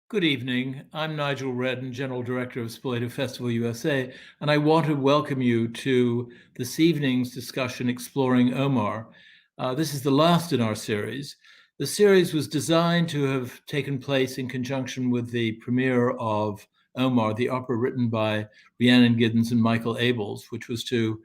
Good evening. I'm Nigel Redden, General Director of Spoleto Festival USA, and I want to welcome you to this evening's discussion, Exploring Omar. This is the last in our series. The series was designed to have taken place in conjunction with the premiere of Omar, the opera written by Rhiannon Giddens and Michael Abels, which was to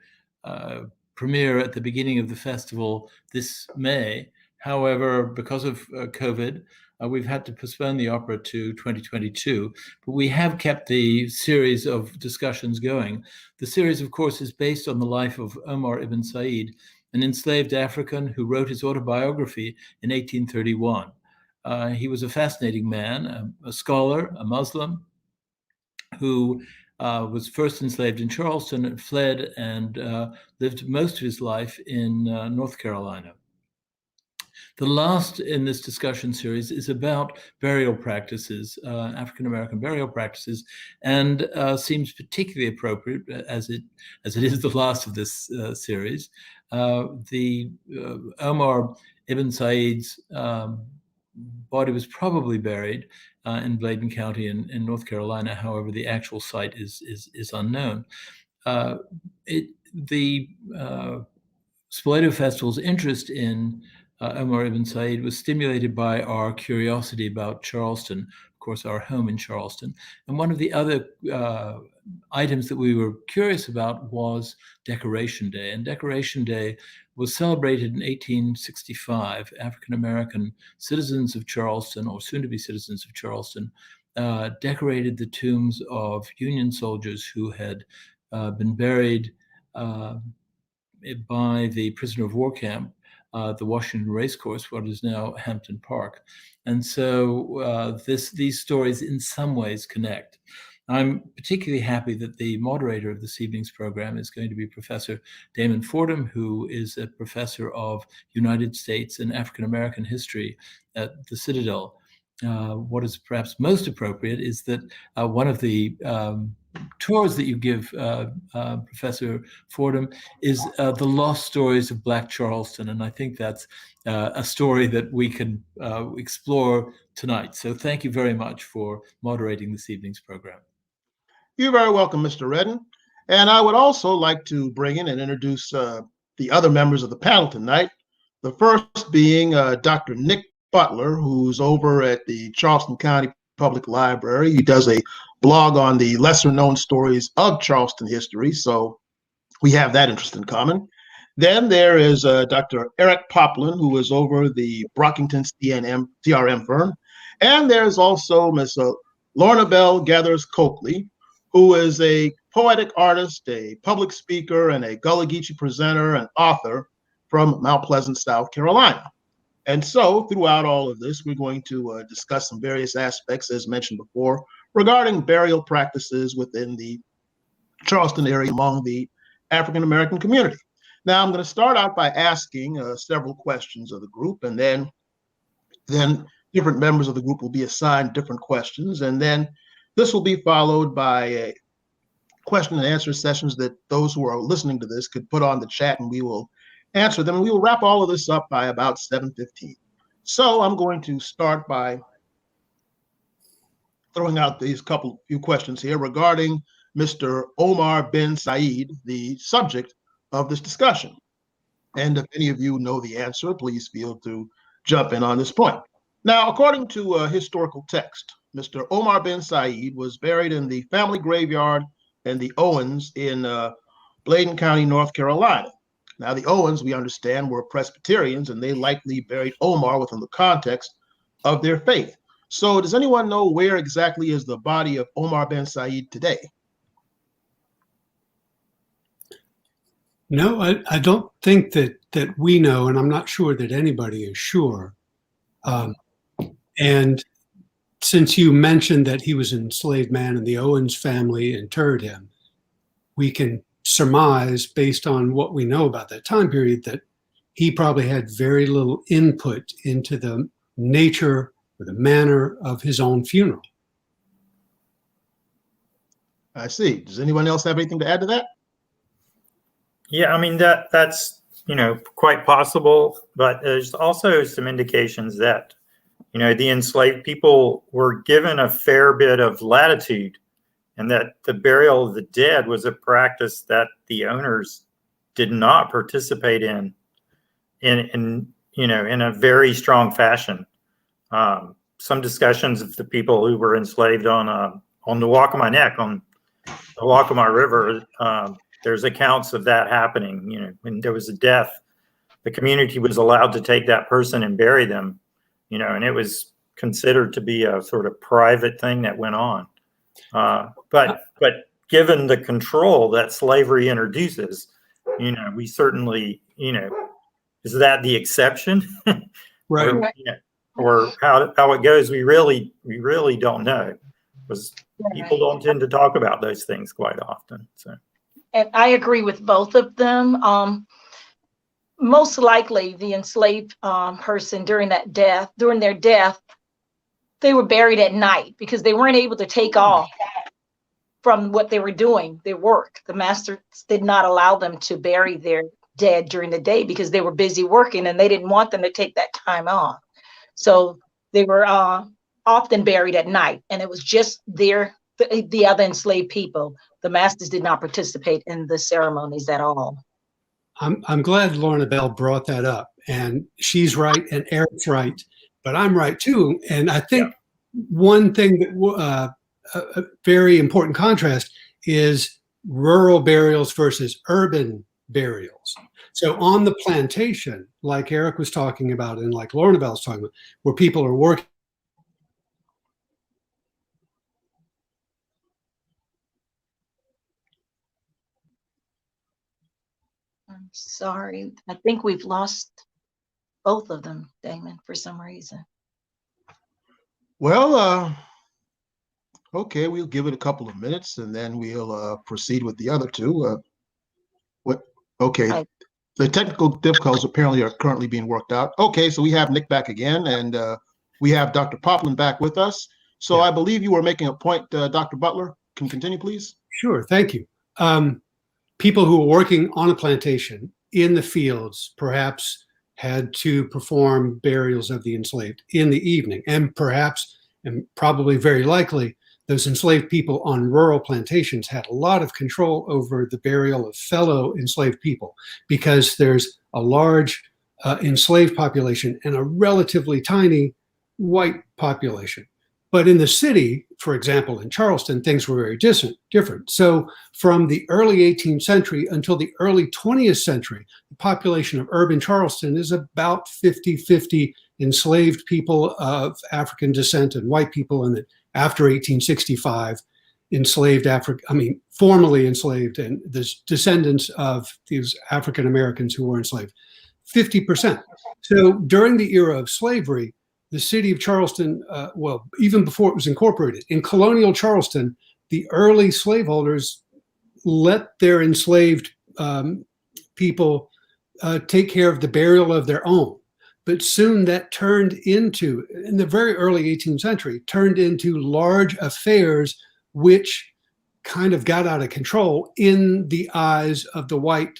premiere at the beginning of the festival this May. However, because of COVID, we've had to postpone the opera to 2022, but we have kept the series of discussions going. The series, of course, is based on the life of Omar Ibn Said, an enslaved African who wrote his autobiography in 1831. He was a fascinating man, a scholar, a Muslim, who was first enslaved in Charleston and fled and lived most of his life in North Carolina. The last in this discussion series is about burial practices, African-American burial practices, and seems particularly appropriate as it is the last of this series. The Omar Ibn Said's body was probably buried in Bladen County in North Carolina. However, the actual site is unknown. The Spoleto Festival's interest in Omar Ibn Said was stimulated by our curiosity about Charleston, of course, our home in Charleston. And one of the other items that we were curious about was Decoration Day. And Decoration Day was celebrated in 1865. African-American citizens of Charleston, or soon-to-be citizens of Charleston, decorated the tombs of Union soldiers who had been buried by the prisoner of war camp, the Washington Racecourse, what is now Hampton Park. And so these stories in some ways connect. I'm particularly happy that the moderator of this evening's program is going to be Professor Damon Fordham, who is a professor of United States and African American history at the Citadel. What is perhaps most appropriate is that one of the tours that you give, Professor Fordham, is the lost stories of Black Charleston. And I think that's a story that we can explore tonight. So thank you very much for moderating this evening's program. You're very welcome, Mr. Redden. And I would also like to bring in and introduce the other members of the panel tonight. The first being Dr. Nic Butler, who's over at the Charleston County Public Library. He does a blog on the lesser known stories of Charleston history, so we have that interest in common. Then there is Dr. Eric Poplin, who is over the Brockington CRM firm. And there's also Ms. Lornabelle Gethers Coakley, who is a poetic artist, a public speaker, and a Gulagichi presenter and author from Mount Pleasant, South Carolina. And so throughout all of this, we're going to discuss some various aspects, as mentioned before, regarding burial practices within the Charleston area among the African-American community. Now, I'm going to start out by asking several questions of the group, and then different members of the group will be assigned different questions. And then this will be followed by a question and answer sessions that those who are listening to this could put on the chat, and we will answer them. And we will wrap all of this up by about 7:15. So I'm going to start by throwing out these few questions here regarding Mr. Omar Ibn Said, the subject of this discussion. And if any of you know the answer, please feel to jump in on this point. Now, according to a historical text, Mr. Omar Ibn Said was buried in the family graveyard in the Owens in Bladen County, North Carolina. Now, the Owens, we understand, were Presbyterians, and they likely buried Omar within the context of their faith. So does anyone know where exactly is the body of Omar Ibn Said today? No, I don't think that we know, and I'm not sure that anybody is sure. And since you mentioned that he was an enslaved man and the Owens family interred him, we can surmise, based on what we know about that time period, that he probably had very little input into the nature or the manner of his own funeral. I see. Does anyone else have anything to add to that? Yeah, I mean, that's quite possible, but there's also some indications that the enslaved people were given a fair bit of latitude, and that the burial of the dead was a practice that the owners did not participate in a very strong fashion. Some discussions of the people who were enslaved on the Waccamaw Neck, on the Waccamaw River, there's accounts of that happening. When there was a death, the community was allowed to take that person and bury them, and it was considered to be a sort of private thing that went on. But given the control that slavery introduces, we certainly, is that the exception? Right. Or how it goes, we really don't know, because people don't tend to talk about those things quite often. So, and I agree with both of them. Most likely, the enslaved person during their death, they were buried at night because they weren't able to take off from what they were doing, their work. The masters did not allow them to bury their dead during the day because they were busy working, and they didn't want them to take that time off. So they were often buried at night, and it was just the other enslaved people. The masters did not participate in the ceremonies at all. I'm glad Lornabelle brought that up, and she's right, and Eric's right, but I'm right too. And I think one thing that a very important contrast is rural burials versus urban burials. So on the plantation, like Eric was talking about, and like Lornabelle was talking about, where people are working. I'm sorry. I think we've lost both of them, Damon, for some reason. Well, okay, we'll give it a couple of minutes and then we'll proceed with the other two. Okay, the technical difficulties apparently are currently being worked out. Okay, so we have Nic back again, and we have Dr. Poplin back with us. So I believe you were making a point, Dr. Butler. Can you continue, please? Sure, thank you. People who were working on a plantation in the fields perhaps had to perform burials of the enslaved in the evening, and perhaps, and probably very likely, those enslaved people on rural plantations had a lot of control over the burial of fellow enslaved people, because there's a large enslaved population and a relatively tiny white population. But in the city, for example, in Charleston, things were very different. So from the early 18th century until the early 20th century, the population of urban Charleston is about 50-50 enslaved people of African descent and white people, and after 1865, formerly enslaved, and the descendants of these African Americans who were enslaved, 50%. So during the era of slavery, the city of Charleston, even before it was incorporated, in colonial Charleston, the early slaveholders let their enslaved people take care of the burial of their own. But soon that turned into, in the very early 18th century, turned into large affairs which kind of got out of control in the eyes of the white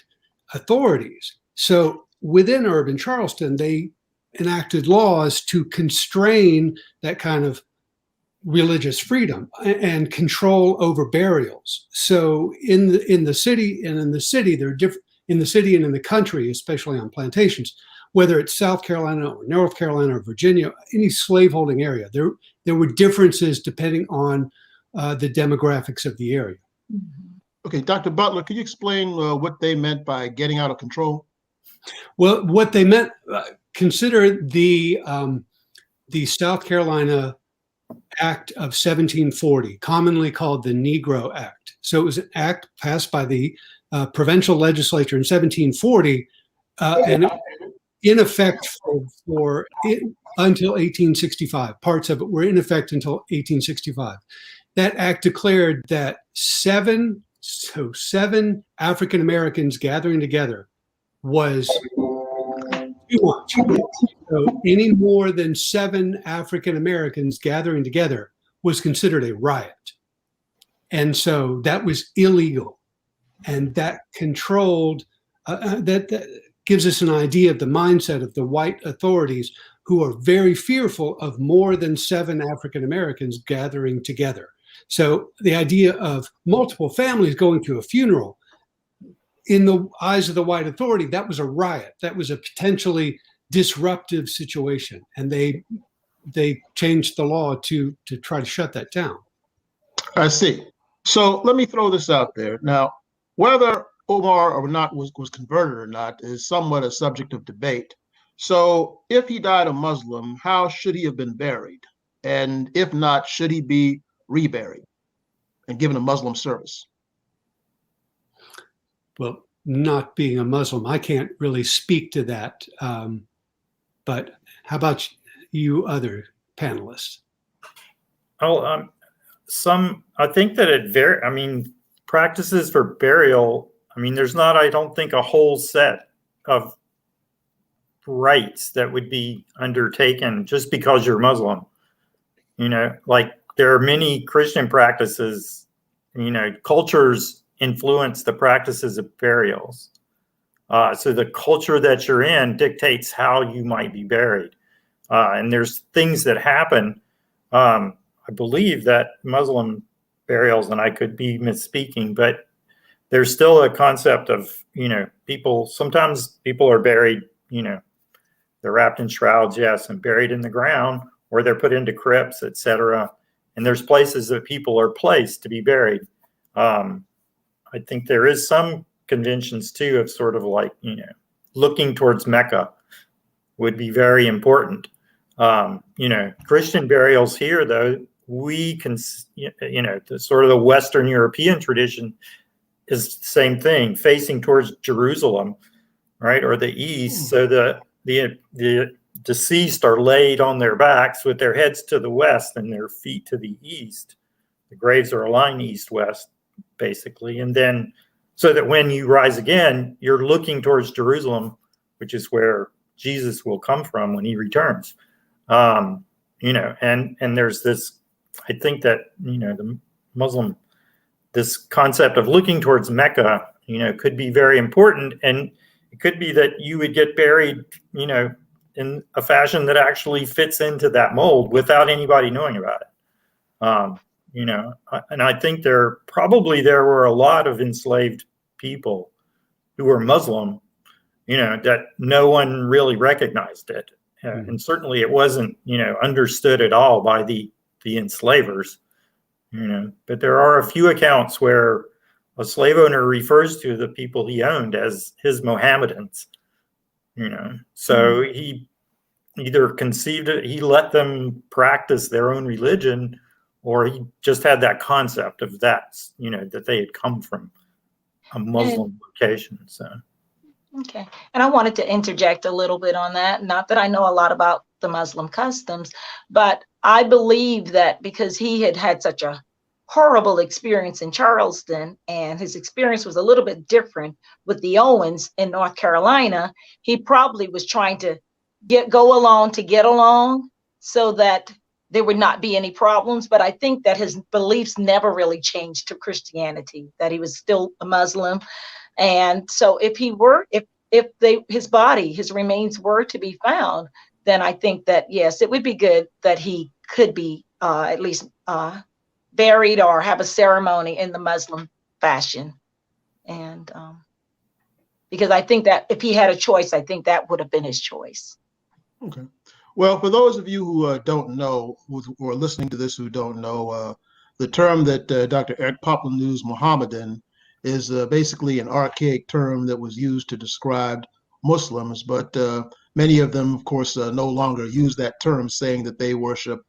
authorities. So within urban Charleston, they enacted laws to constrain that kind of religious freedom and control over burials. So in the city and in the country, especially on plantations, whether it's South Carolina or North Carolina or Virginia, any slaveholding area, there were differences depending on the demographics of the area. Okay, Dr. Butler, could you explain what they meant by getting out of control? Well, what they meant, consider the South Carolina Act of 1740, commonly called the Negro Act. So it was an act passed by the provincial legislature in 1740, and in effect until 1865. Parts of it were in effect until 1865. That act declared that seven African Americans gathering together was too much. So any more than 7 African Americans gathering together was considered a riot. And so that was illegal. And that controlled, that gives us an idea of the mindset of the white authorities, who are very fearful of more than 7 African Americans gathering together. So the idea of multiple families going to a funeral, in the eyes of the white authority, that was a riot. That was a potentially disruptive situation. And they changed the law to try to shut that down. I see. So let me throw this out there. Now, whether Omar or not was converted or not is somewhat a subject of debate. So if he died a Muslim, how should he have been buried? And if not, should he be reburied and given a Muslim service? Well, not being a Muslim, I can't really speak to that. But how about you other panelists? Oh, I think that I mean, practices for burial, I mean, there's not, I don't think, a whole set of rites that would be undertaken just because you're Muslim. You know, like there are many Christian practices, you know, cultures influence the practices of burials. So the culture that you're in dictates how you might be buried. And there's things that happen. I believe that Muslim burials, and I could be misspeaking, but there's still a concept of, you know, sometimes people are buried, you know, they're wrapped in shrouds, yes, and buried in the ground, or they're put into crypts, etc. And there's places that people are placed to be buried. I think there is some conventions too of sort of like, you know, looking towards Mecca would be very important. You know, Christian burials here, though, we can, you know, the sort of the Western European tradition is the same thing, facing towards Jerusalem, right, or the east. So the deceased are laid on their backs with their heads to the west and their feet to the east. The graves are aligned east-west, basically. And then so that when you rise again, you're looking towards Jerusalem, which is where Jesus will come from when he returns. You know, and there's this, I think that, you know, the Muslim, this concept of looking towards Mecca, you know, could be very important. And it could be that you would get buried, you know, in a fashion that actually fits into that mold without anybody knowing about it. You know, and I think there were a lot of enslaved people who were Muslim, you know, that no one really recognized it. And certainly it wasn't, you know, understood at all by the enslavers, you know, but there are a few accounts where a slave owner refers to the people he owned as his Mohammedans, you know, so he either conceived it, he let them practice their own religion, or he just had that concept of that, you know, that they had come from a Muslim location. So. Okay. And I wanted to interject a little bit on that. Not that I know a lot about the Muslim customs, but I believe that because he had had such a horrible experience in Charleston, and his experience was a little bit different with the Owens in North Carolina, he probably was trying to get along so that there would not be any problems. But I think that his beliefs never really changed to Christianity, that he was still a Muslim. And so if his remains were to be found, then I think that, yes, it would be good that he could be at least buried or have a ceremony in the Muslim fashion. And because I think that if he had a choice, I think that would have been his choice. Okay. Well, for those of you who don't know, who are listening to this who don't know, the term that Dr. Eric Poplin used, Mohammedan, is basically an archaic term that was used to describe Muslims, but many of them, of course, no longer use that term, saying that they worship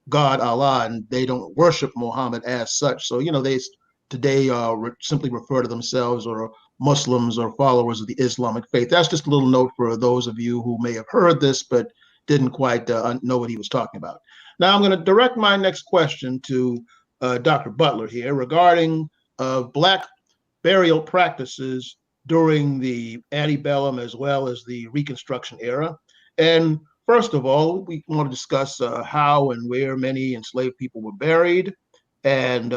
God, Allah, and they don't worship Muhammad as such. So, you know, they today simply refer to themselves or Muslims or followers of the Islamic faith. That's just a little note for those of you who may have heard this, but didn't quite know what he was talking about. Now, I'm going to direct my next question to Dr. Butler here regarding Black burial practices during the antebellum as well as the Reconstruction era. And first of all, we want to discuss how and where many enslaved people were buried, and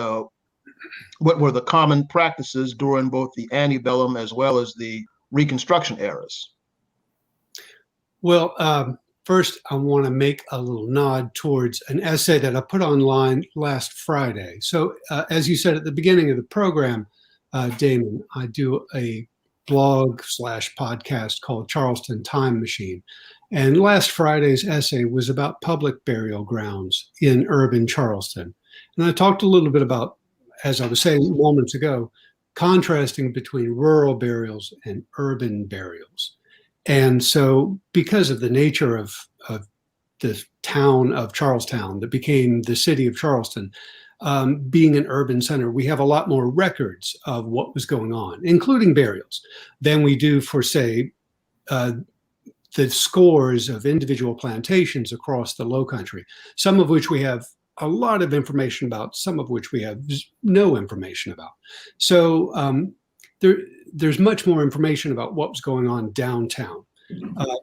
what were the common practices during both the antebellum as well as the Reconstruction eras. Well, first, I want to make a little nod towards an essay that I put online last Friday. So, as you said at the beginning of the program, Damon, I do a blog/podcast called Charleston Time Machine. And last Friday's essay was about public burial grounds in urban Charleston. And I talked a little bit about, as I was saying moments ago, contrasting between rural burials and urban burials. And so because of the nature of the town of Charlestown that became the city of Charleston, being an urban center, we have a lot more records of what was going on, including burials, than we do for, say, the scores of individual plantations across the Low Country, some of which we have a lot of information about, some of which we have no information about. So there's much more information about what was going on downtown.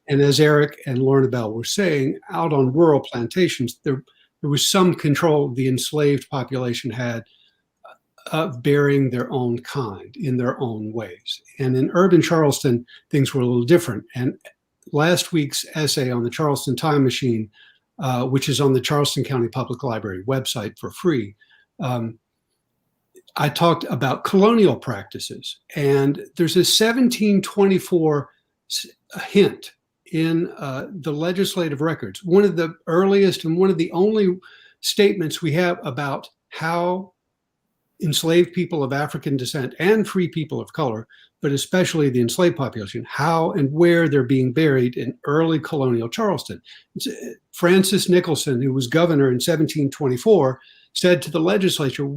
And as Eric and Lornabelle were saying, out on rural plantations, there was some control the enslaved population had of burying their own kind in their own ways. And in urban Charleston, things were a little different. And last week's essay on the Charleston Time Machine, which is on the Charleston County Public Library website for free, I talked about colonial practices. And there's a 1724 hint in the legislative records, one of the earliest and one of the only statements we have about how enslaved people of African descent and free people of color, but especially the enslaved population, how and where they're being buried in early colonial Charleston. Francis Nicholson, who was governor in 1724, said to the legislature,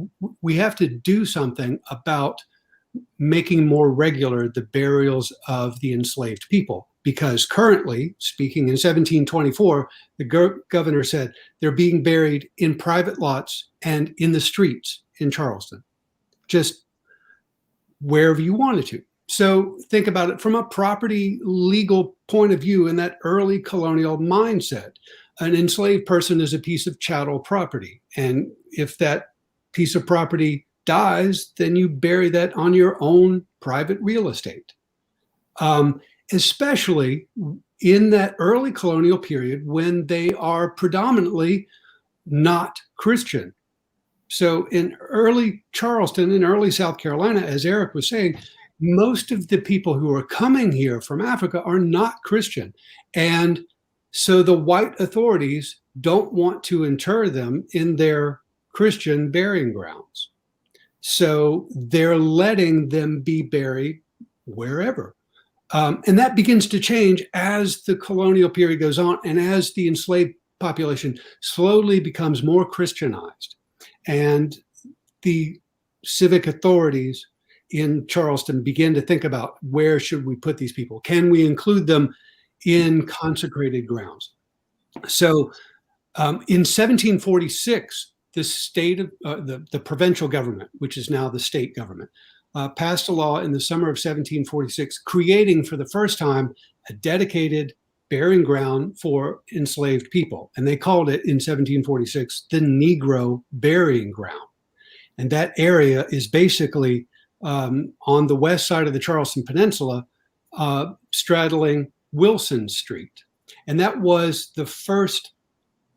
we have to do something about making more regular the burials of the enslaved people. Because currently, speaking in 1724, the governor said they're being buried in private lots and in the streets in Charleston, just wherever you wanted to. So think about it from a property legal point of view in that early colonial mindset. An enslaved person is a piece of chattel property. And if that piece of property dies, then you bury that on your own private real estate. Especially in that early colonial period when they are predominantly not Christian. So in early Charleston, in early South Carolina, as Eric was saying, most of the people who are coming here from Africa are not Christian. And so the white authorities don't want to inter them in their Christian burying grounds. So they're letting them be buried wherever. And that begins to change as the colonial period goes on and as the enslaved population slowly becomes more Christianized. And the civic authorities in Charleston begin to think about where should we put these people? Can we include them in consecrated grounds? So in 1746, the state of the provincial government, which is now the state government, passed a law in the summer of 1746, creating for the first time a dedicated burying ground for enslaved people. And they called it in 1746 the Negro Burying Ground. And that area is basically on the west side of the Charleston Peninsula, straddling Wilson Street. And that was the first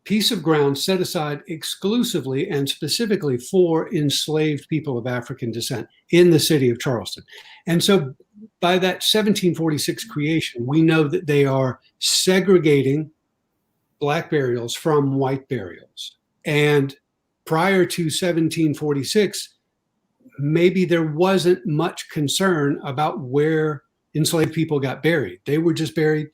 piece of ground set aside exclusively and specifically for enslaved people of African descent in the city of Charleston. And so by that 1746 creation, we know that they are segregating Black burials from white burials. And prior to 1746, maybe there wasn't much concern about where enslaved people got buried. They were just buried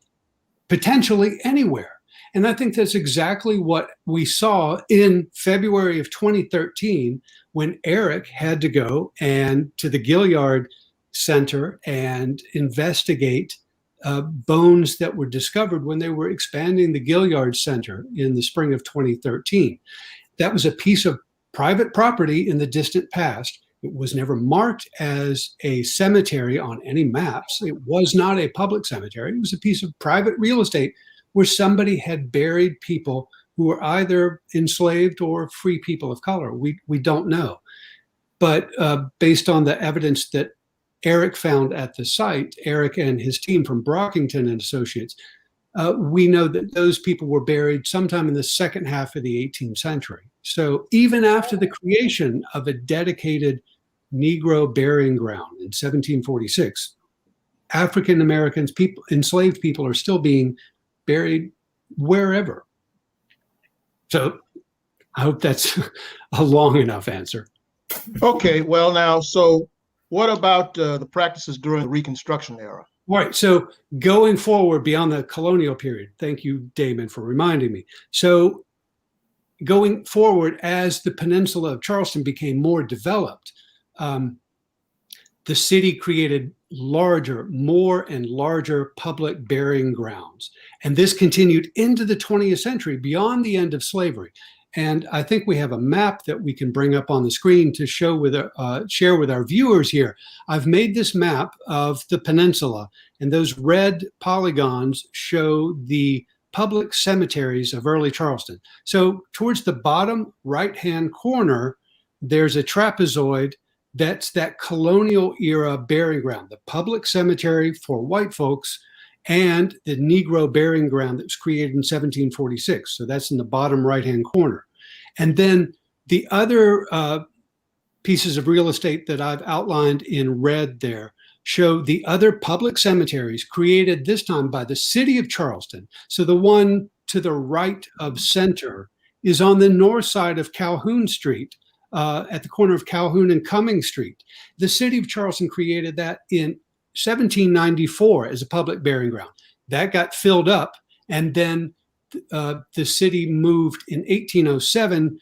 potentially anywhere. And I think that's exactly what we saw in February of 2013 when Eric had to go and to the Gilliard Center and investigate bones that were discovered when they were expanding the Gilliard Center in the spring of 2013. That was a piece of private property in the distant past. It was never marked as a cemetery on any maps. It was not a public cemetery. It was a piece of private real estate where somebody had buried people who were either enslaved or free people of color. We don't know. But based on the evidence that Eric found at the site, Eric and his team from Brockington and Associates we know that those people were buried sometime in the second half of the 18th century. So even after the creation of a dedicated Negro burying ground in 1746, African Americans, enslaved people, are still being buried wherever. So I hope that's a long enough answer. Okay, well now, so what about the practices during the Reconstruction era? Right. So going forward beyond the colonial period, thank you, Damon, for reminding me. So going forward, as the peninsula of Charleston became more developed, the city created more and larger public burying grounds. And this continued into the 20th century beyond the end of slavery. And I think we have a map that we can bring up on the screen to share with our viewers here. I've made this map of the peninsula, and those red polygons show the public cemeteries of early Charleston. So towards the bottom right-hand corner, there's a trapezoid. That's that colonial era burying ground, the public cemetery for white folks, and the Negro burying ground that was created in 1746. So that's in the bottom right-hand corner. And then the other pieces of real estate that I've outlined in red there show the other public cemeteries created this time by the city of Charleston. So the one to the right of center is on the north side of Calhoun Street, at the corner of Calhoun and Cumming Street. The city of Charleston created that in 1794 as a public burying ground. That got filled up, and then the city moved in 1807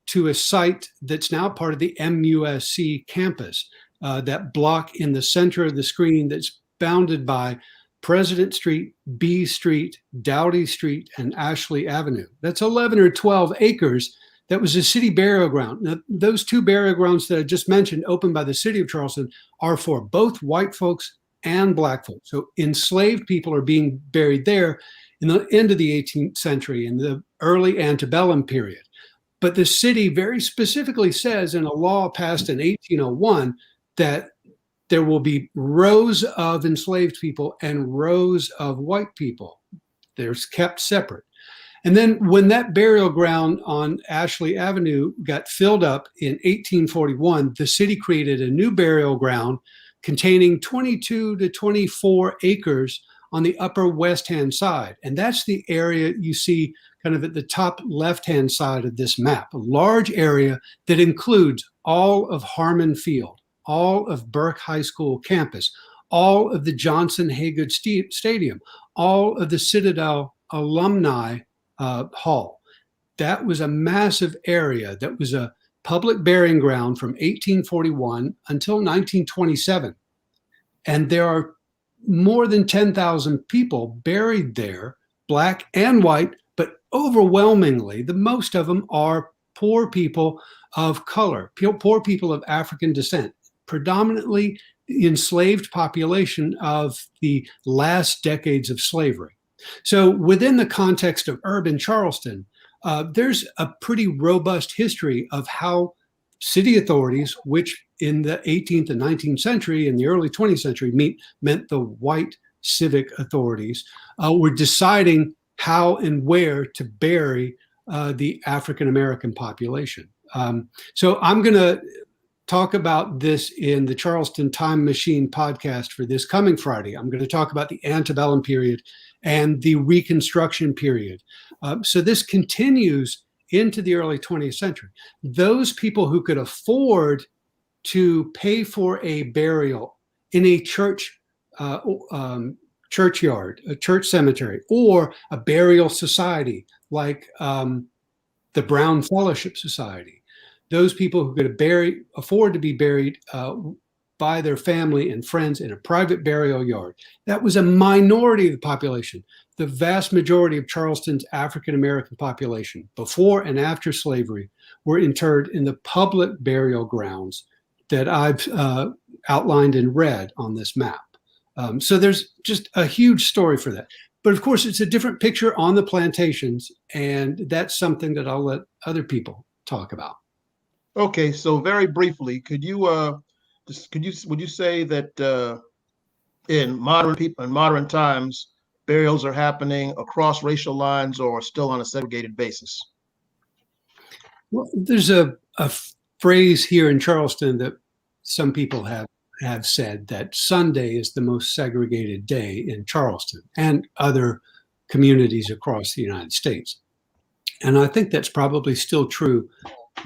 to a site that's now part of the MUSC campus, that block in the center of the screen that's bounded by President Street, B Street, Doughty Street, and Ashley Avenue. That's 11 or 12 acres. That was a city burial ground. Now, those two burial grounds that I just mentioned, opened by the city of Charleston, are for both white folks and black folks. So enslaved people are being buried there in the end of the 18th century, in the early antebellum period. But the city very specifically says in a law passed in 1801 that there will be rows of enslaved people and rows of white people. They're kept separate. And then when that burial ground on Ashley Avenue got filled up in 1841, the city created a new burial ground containing 22 to 24 acres on the upper west-hand side. And that's the area you see kind of at the top left-hand side of this map, a large area that includes all of Harmon Field, all of Burke High School campus, all of the Johnson Haygood Stadium, all of the Citadel alumni hall. That was a massive area that was a public burying ground from 1841 until 1927. And there are more than 10,000 people buried there, black and white, but overwhelmingly, the most of them are poor people of color, poor people of African descent, predominantly the enslaved population of the last decades of slavery. So within the context of urban Charleston, there's a pretty robust history of how city authorities, which in the 18th and 19th century and the early 20th century meant the white civic authorities, were deciding how and where to bury the African American population. So I'm going to talk about this in the Charleston Time Machine podcast for this coming Friday. I'm going to talk about the antebellum period and the Reconstruction period. So this continues into the early 20th century. Those people who could afford to pay for a burial in a church, churchyard, a church cemetery, or a burial society like the Brown Fellowship Society, those people who could afford to be buried by their family and friends in a private burial yard. That was a minority of the population. The vast majority of Charleston's African American population, before and after slavery, were interred in the public burial grounds that I've outlined in red on this map. So there's just a huge story for that. But of course, it's a different picture on the plantations, and that's something that I'll let other people talk about. Okay, so very briefly, would you say that in modern times, burials are happening across racial lines or still on a segregated basis? Well, there's a phrase here in Charleston that some people have said that Sunday is the most segregated day in Charleston and other communities across the United States. And I think that's probably still true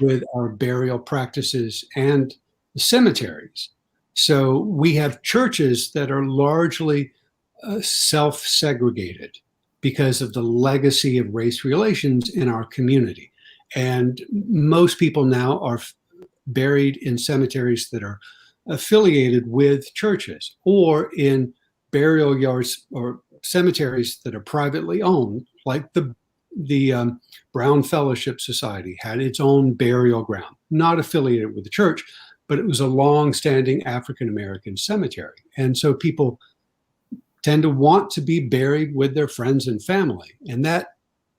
with our burial practices and the cemeteries. So we have churches that are largely self-segregated because of the legacy of race relations in our community. And most people now are buried in cemeteries that are affiliated with churches or in burial yards or cemeteries that are privately owned, like the Brown Fellowship Society had its own burial ground, not affiliated with the church, but it was a long-standing African-American cemetery. And so people tend to want to be buried with their friends and family. And that,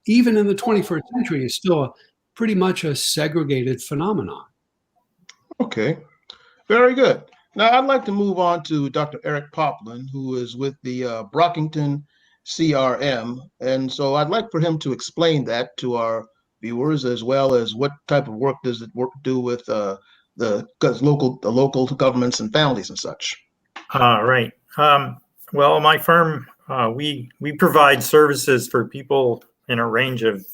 even in the 21st century, is still pretty much a segregated phenomenon. Okay, very good. Now I'd like to move on to Dr. Eric Poplin, who is with the Brockington CRM. And so I'd like for him to explain that to our viewers, as well as what type of work does it do with the local governments and families and such. Right. Well, my firm, we provide services for people in a range of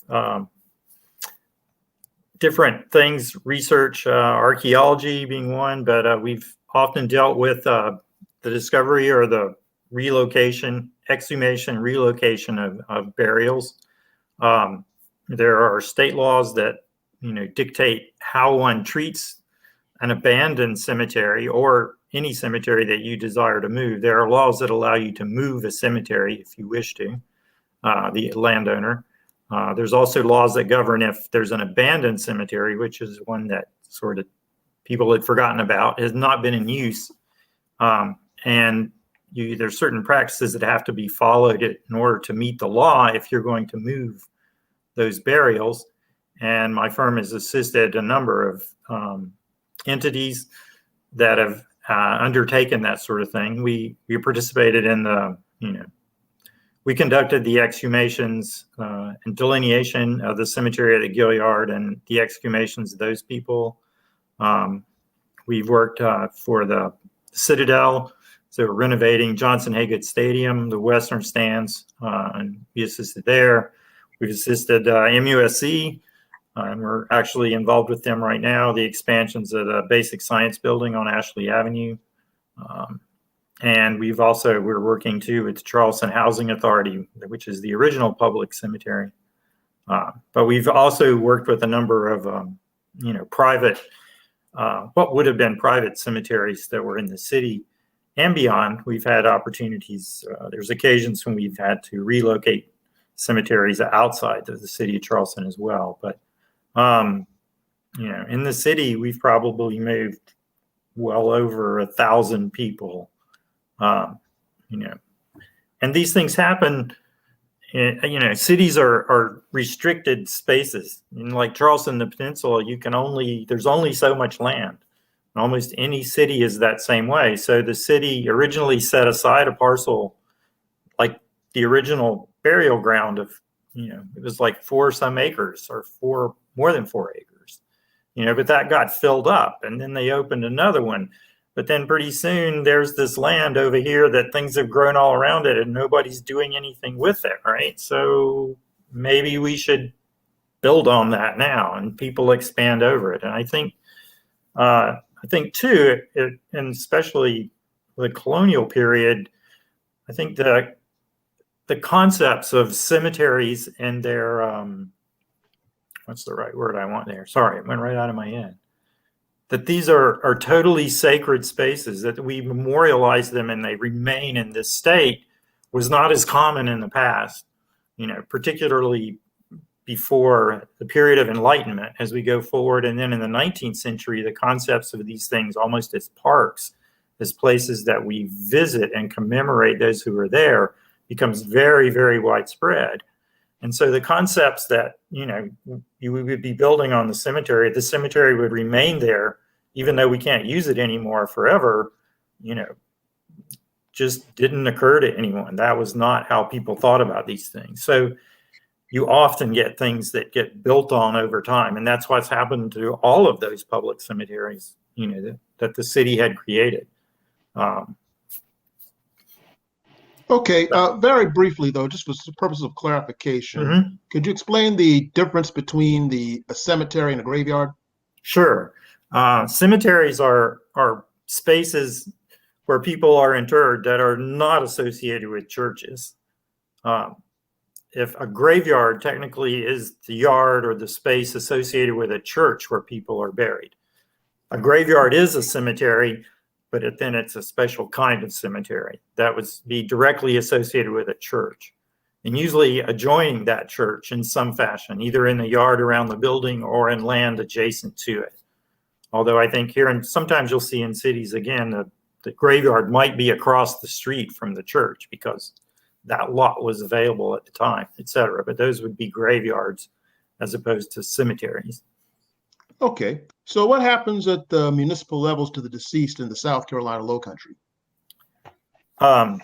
different things, research, archaeology being one, but we've often dealt with the discovery or the relocation, exhumation, relocation of burials. There are state laws that, dictate how one treats an abandoned cemetery or any cemetery that you desire to move. There are laws that allow you to move a cemetery if you wish to, the landowner. There's also laws that govern if there's an abandoned cemetery, which is one that sort of people had forgotten about, has not been in use. And there's certain practices that have to be followed in order to meet the law if you're going to move those burials. And my firm has assisted a number of entities that have undertaken that sort of thing. We participated in we conducted the exhumations and delineation of the cemetery at the Gilliard and the exhumations of those people. We've worked for the Citadel, so renovating Johnson Haygood Stadium, the Western Stands, and we assisted there. We've assisted MUSC, and we're actually involved with them right now, the expansions of the Basic Science Building on Ashley Avenue. And we're working too with the Charleston Housing Authority, which is the original public cemetery. But we've also worked with a number of, private, what would have been private cemeteries that were in the city and beyond. We've had opportunities. There's occasions when we've had to relocate cemeteries outside of the city of Charleston as well. But, in the city, we've probably moved well over 1,000 people. And these things happen. Cities are restricted spaces. Like Charleston, the peninsula, there's only so much land. Almost any city is that same way. So the city originally set aside a parcel, like the original burial ground of, it was like 4 some acres or more than 4 acres, but that got filled up and then they opened another one. But then pretty soon there's this land over here that things have grown all around it and nobody's doing anything with it, right? So maybe we should build on that now and people expand over it. And I think too, and especially the colonial period, I think the concepts of cemeteries and their, what's the right word I want there? Sorry, it went right out of my head. That these are totally sacred spaces, that we memorialize them and they remain in this state was not as common in the past, particularly before the period of Enlightenment as we go forward. And then in the 19th century, the concepts of these things almost as parks, as places that we visit and commemorate those who are there, becomes very, very widespread. And so the concepts that, we would be building on the cemetery would remain there, even though we can't use it anymore forever, just didn't occur to anyone. That was not how people thought about these things. So you often get things that get built on over time. And that's what's happened to all of those public cemeteries, that the city had created. Okay, very briefly though, just for the purpose of clarification, could you explain the difference between a cemetery and a graveyard? Sure. Cemeteries are spaces where people are interred that are not associated with churches. If a graveyard technically is the yard or the space associated with a church where people are buried. A graveyard is a cemetery, but then it's a special kind of cemetery that would be directly associated with a church and usually adjoining that church in some fashion, either in the yard around the building or in land adjacent to it. Although I think here, and sometimes you'll see in cities again, the graveyard might be across the street from the church because that lot was available at the time, et cetera. But those would be graveyards as opposed to cemeteries. Okay. So what happens at the municipal levels to the deceased in the South Carolina Low Country? Well,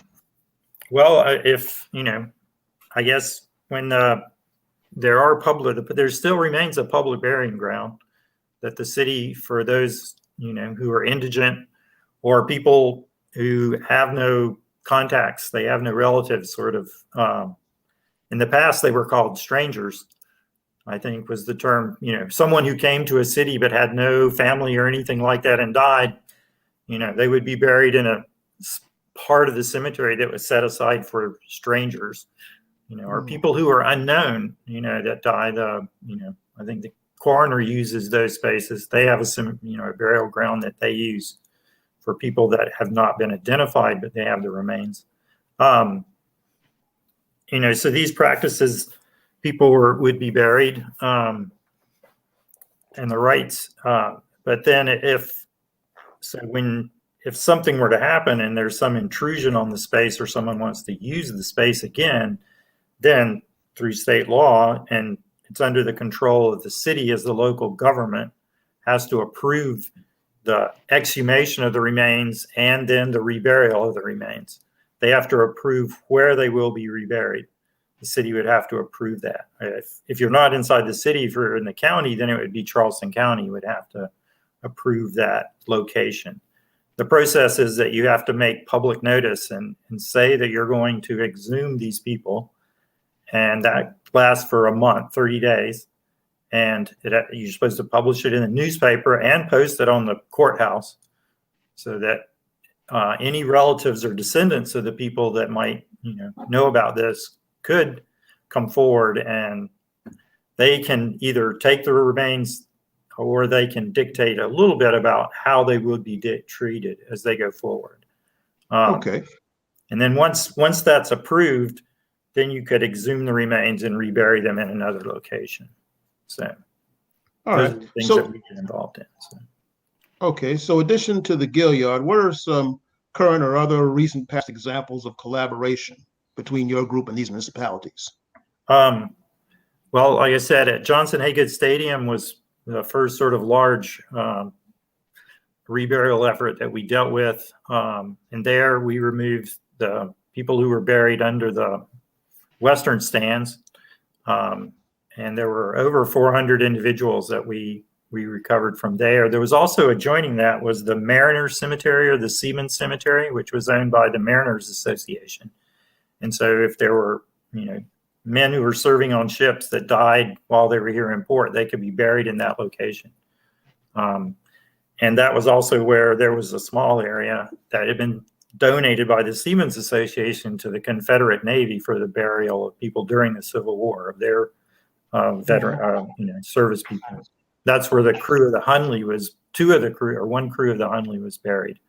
I guess when there still remains a public burying ground that the city, for those, who are indigent or people who have no contacts, they have no relatives, sort of. In the past, they were called strangers, I think was the term. Someone who came to a city but had no family or anything like that and died, they would be buried in a part of the cemetery that was set aside for strangers, or people who are unknown, that died. I think the coroner uses those spaces. They have a burial ground that they use for people that have not been identified, but they have the remains. So these practices, people would be buried, and the rites. But then if something were to happen and there's some intrusion on the space or someone wants to use the space again, then through state law, and it's under the control of the city as the local government, has to approve the exhumation of the remains and then the reburial of the remains. They have to approve where they will be reburied. The city would have to approve that. If you're not inside the city, if you're in the county, then it would be Charleston County would have to approve that location. The process is that you have to make public notice and say that you're going to exhume these people, and that lasts for a month, 30 days. And you're supposed to publish it in the newspaper and post it on the courthouse so that any relatives or descendants of the people that might know about this could come forward, and they can either take the remains or they can dictate a little bit about how they would be treated as they go forward. Okay. And then once that's approved, then you could exhume the remains and rebury them in another location. So all those right. are the things So, that we get involved in. So. Okay. So addition to the Gilliard, what are some current or other recent past examples of collaboration between your group and these municipalities? Well, like I said, at Johnson-Haygood Stadium was the first sort of large reburial effort that we dealt with. And there we removed the people who were buried under the western stands. And there were over 400 individuals that we recovered from there. There was also adjoining that was the Mariners Cemetery or the Seamen's Cemetery, which was owned by the Mariners Association. And so if there were, men who were serving on ships that died while they were here in port, they could be buried in that location. And that was also where there was a small area that had been donated by the Seamen's Association to the Confederate Navy for the burial of people during the Civil War, of their veteran, service people. That's where the crew of the Hunley one crew of the Hunley was buried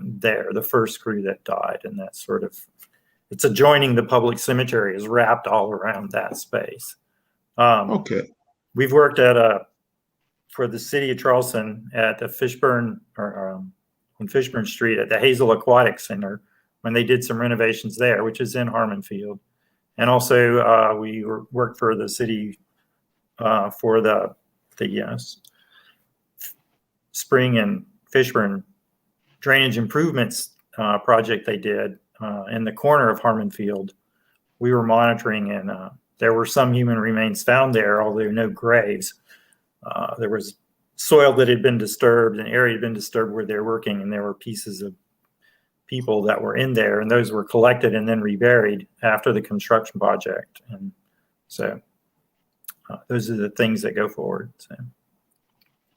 there, the first crew that died. And that's sort of, it's adjoining the public cemetery, is wrapped all around that space. Okay. We've worked for the city of Charleston at the Fishburne, on Fishburne Street at the Hazel Aquatic Center when they did some renovations there, which is in Harmon Field. And also we worked for the city for the Spring and Fishburne drainage improvements project they did in the corner of Harmon Field. We were monitoring, and there were some human remains found there, although no graves. There was soil that had been disturbed, an area had been disturbed where they're working, and there were pieces of people that were in there, and those were collected and then reburied after the construction project. And so those are the things that go forward. So.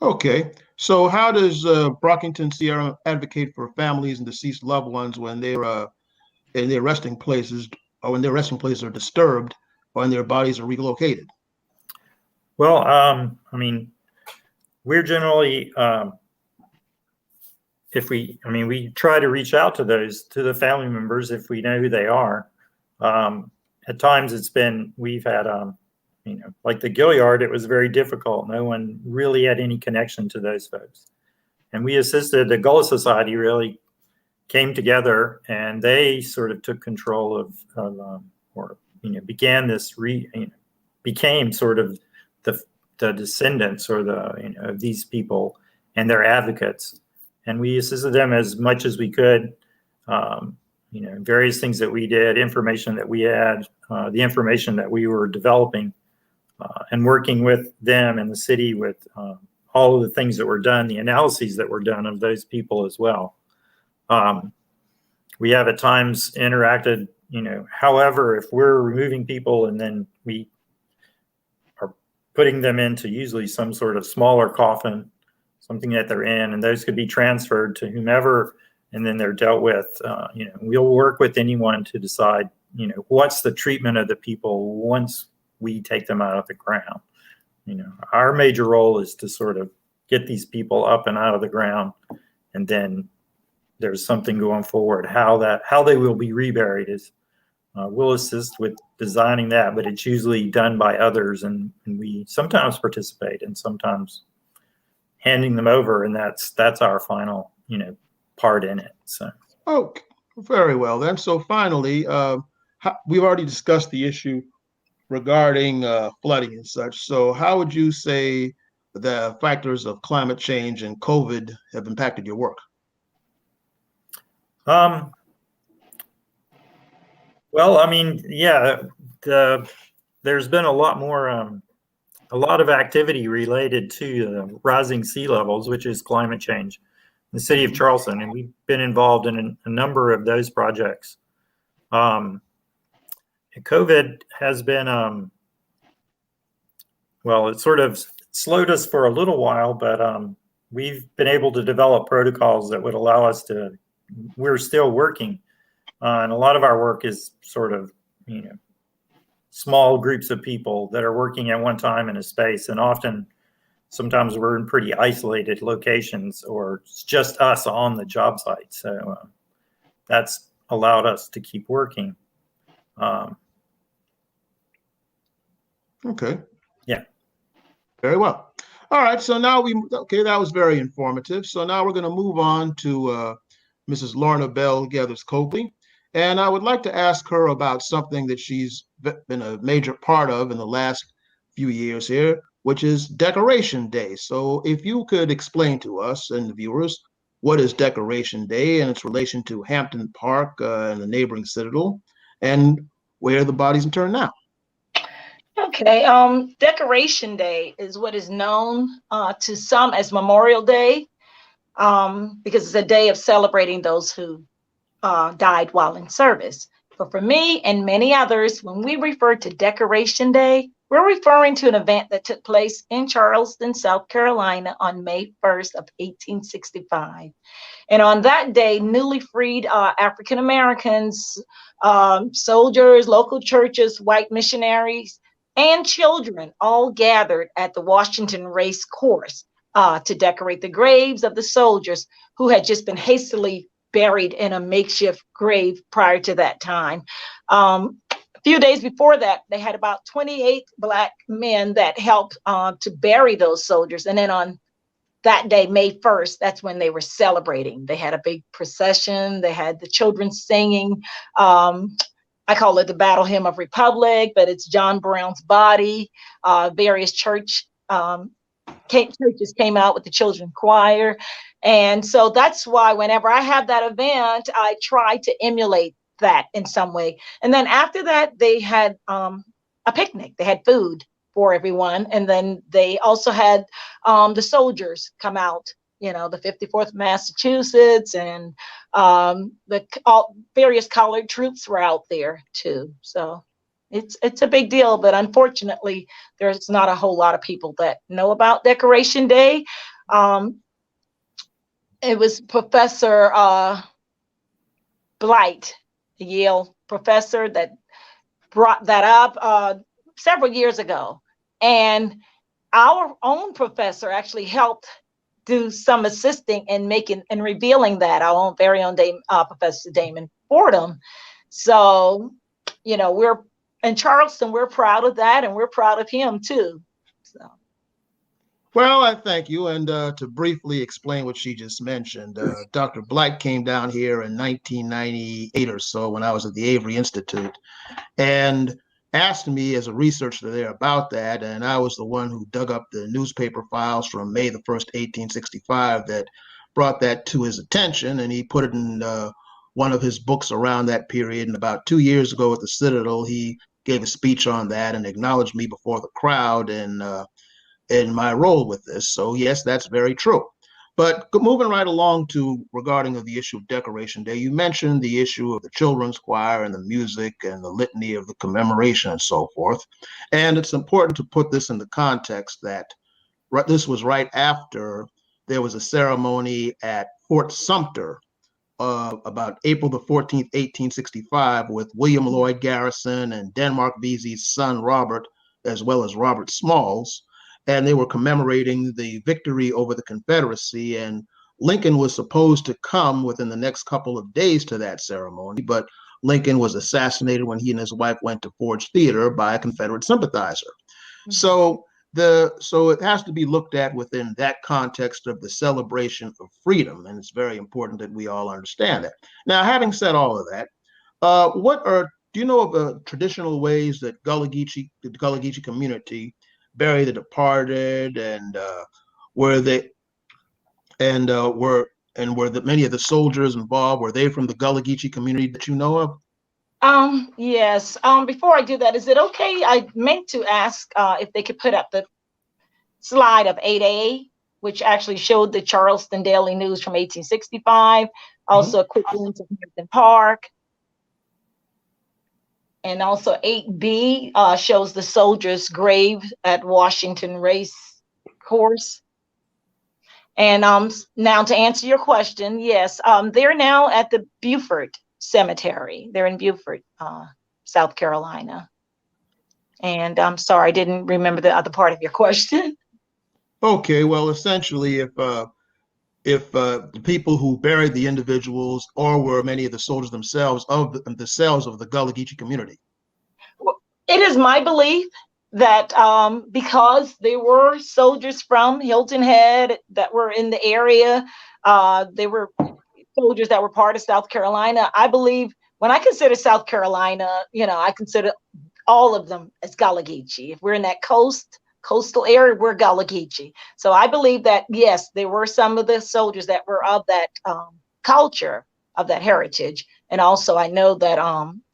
Okay, so how does Brockington Sierra advocate for families and deceased loved ones when they're in their resting places, or when their resting places are disturbed, or when their bodies are relocated? Well, I mean, we're generally, we try to reach out to the family members if we know who they are. At times we've had, like the Gilliard, it was very difficult. No one really had any connection to those folks. And we assisted, the Gullah Society really came together, and they sort of took control became sort of the descendants or of these people and their advocates. And we assisted them as much as we could, various things that we did, information that we had, the information that we were developing, and working with them in the city with all of the things that were done, the analyses that were done of those people as well. We have at times interacted, however, if we're removing people and then we are putting them into usually some sort of smaller coffin, something that they're in, and those could be transferred to whomever, and then they're dealt with. We'll work with anyone to decide, what's the treatment of the people once we take them out of the ground. Our major role is to sort of get these people up and out of the ground, and then there's something going forward. How they will be reburied is we'll assist with designing that, but it's usually done by others, and we sometimes participate and sometimes handing them over, and that's our final part in it. So okay, very well then. So finally, we've already discussed the issue regarding flooding and such. So how would you say the factors of climate change and COVID have impacted your work? Well, I mean, yeah, there's been a lot of activity related to the rising sea levels, which is climate change in the city of Charleston, and we've been involved in a number of those projects. COVID has been, it sort of slowed us for a little while, but we've been able to develop protocols that would allow us we're still working. And a lot of our work is sort of, small groups of people that are working at one time in a space. And sometimes we're in pretty isolated locations, or it's just us on the job site. So that's allowed us to keep working. Okay. Yeah. Very well. All right. So now that was very informative. So now we're going to move on to Mrs. Lornabelle Gethers Coakley. And I would like to ask her about something that she's been a major part of in the last few years here, which is Decoration Day. So if you could explain to us and the viewers, what is Decoration Day and its relation to Hampton Park and the neighboring Citadel, and where are the bodies interred now? Okay, Decoration Day is what is known to some as Memorial Day, because it's a day of celebrating those who died while in service. But for me and many others, when we refer to Decoration Day, we're referring to an event that took place in Charleston, South Carolina on May 1st of 1865. And on that day, newly freed African Americans, soldiers, local churches, white missionaries, and children all gathered at the Washington Race Course to decorate the graves of the soldiers who had just been hastily buried in a makeshift grave prior to that time. A few days before that, they had about 28 Black men that helped to bury those soldiers. And then on that day, May 1st, that's when they were celebrating. They had a big procession. They had the children singing. I call it the Battle Hymn of Republic, but it's John Brown's Body. Various church churches came out with the children's choir. And so that's why whenever I have that event, I try to emulate that in some way. And then after that, they had a picnic. They had food for everyone. And then they also had the soldiers come out, the 54th Massachusetts and all various colored troops were out there too. So it's a big deal, but unfortunately, there's not a whole lot of people that know about Decoration Day. It was Professor Blight, the Yale professor, that brought that up several years ago. And our own professor actually helped do some assisting in making and revealing that, our own very own Professor Damon Fordham. So, we're in Charleston, we're proud of that, and we're proud of him too. So. Well, I thank you. And to briefly explain what she just mentioned, Dr. Black came down here in 1998 or so when I was at the Avery Institute and asked me as a researcher there about that. And I was the one who dug up the newspaper files from May the 1st, 1865 that brought that to his attention. And he put it in one of his books around that period. And about 2 years ago at the Citadel, he gave a speech on that and acknowledged me before the crowd and in my role with this. So yes, that's very true. But moving right along to regarding of the issue of Decoration Day, you mentioned the issue of the children's choir and the music and the litany of the commemoration and so forth. And it's important to put this in the context that this was right after there was a ceremony at Fort Sumter about April the 14th, 1865, with William Lloyd Garrison and Denmark Vesey's son, Robert, as well as Robert Smalls. And they were commemorating the victory over the Confederacy. And Lincoln was supposed to come within the next couple of days to that ceremony, but Lincoln was assassinated when he and his wife went to Ford's Theater by a Confederate sympathizer. Mm-hmm. So it has to be looked at within that context of the celebration of freedom. And it's very important that we all understand that. Now, having said all of that, do you know of traditional ways that the Gulagichi community bury the departed, and were many of the soldiers involved, were they from the Gulagichi community that you know of? Yes. Before I do that, is it okay? I meant to ask if they could put up the slide of 8A, which actually showed the Charleston Daily News from 1865, also a quick glimpse of Hampton Park. And also 8B shows the soldiers' grave at Washington Race Course. And now to answer your question, yes, they're now at the Beaufort Cemetery. They're in Beaufort, South Carolina. And I'm sorry, I didn't remember the other part of your question. Okay, well, essentially, if the people who buried the individuals, or were many of the soldiers themselves of the Gulagichi community? Well, it is my belief that because they were soldiers from Hilton Head that were in the area, they were soldiers that were part of South Carolina. I believe when I consider South Carolina, I consider all of them as Gulagichi. If we're in that coastal area, we're Gulagichi. So I believe that, yes, there were some of the soldiers that were of that culture, of that heritage. And also I know that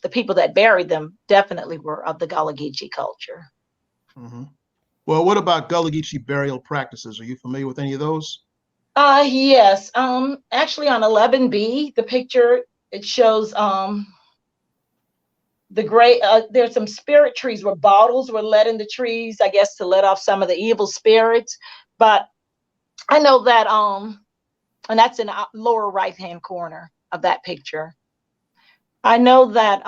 the people that buried them definitely were of the Gulagichi culture. Mm-hmm. Well, what about Gulagichi burial practices? Are you familiar with any of those? Yes. Actually on 11B, the picture, it shows the great, there's some spirit trees where bottles were let in the trees, I guess, to let off some of the evil spirits. But I know that, and that's in the lower right-hand corner of that picture. I know that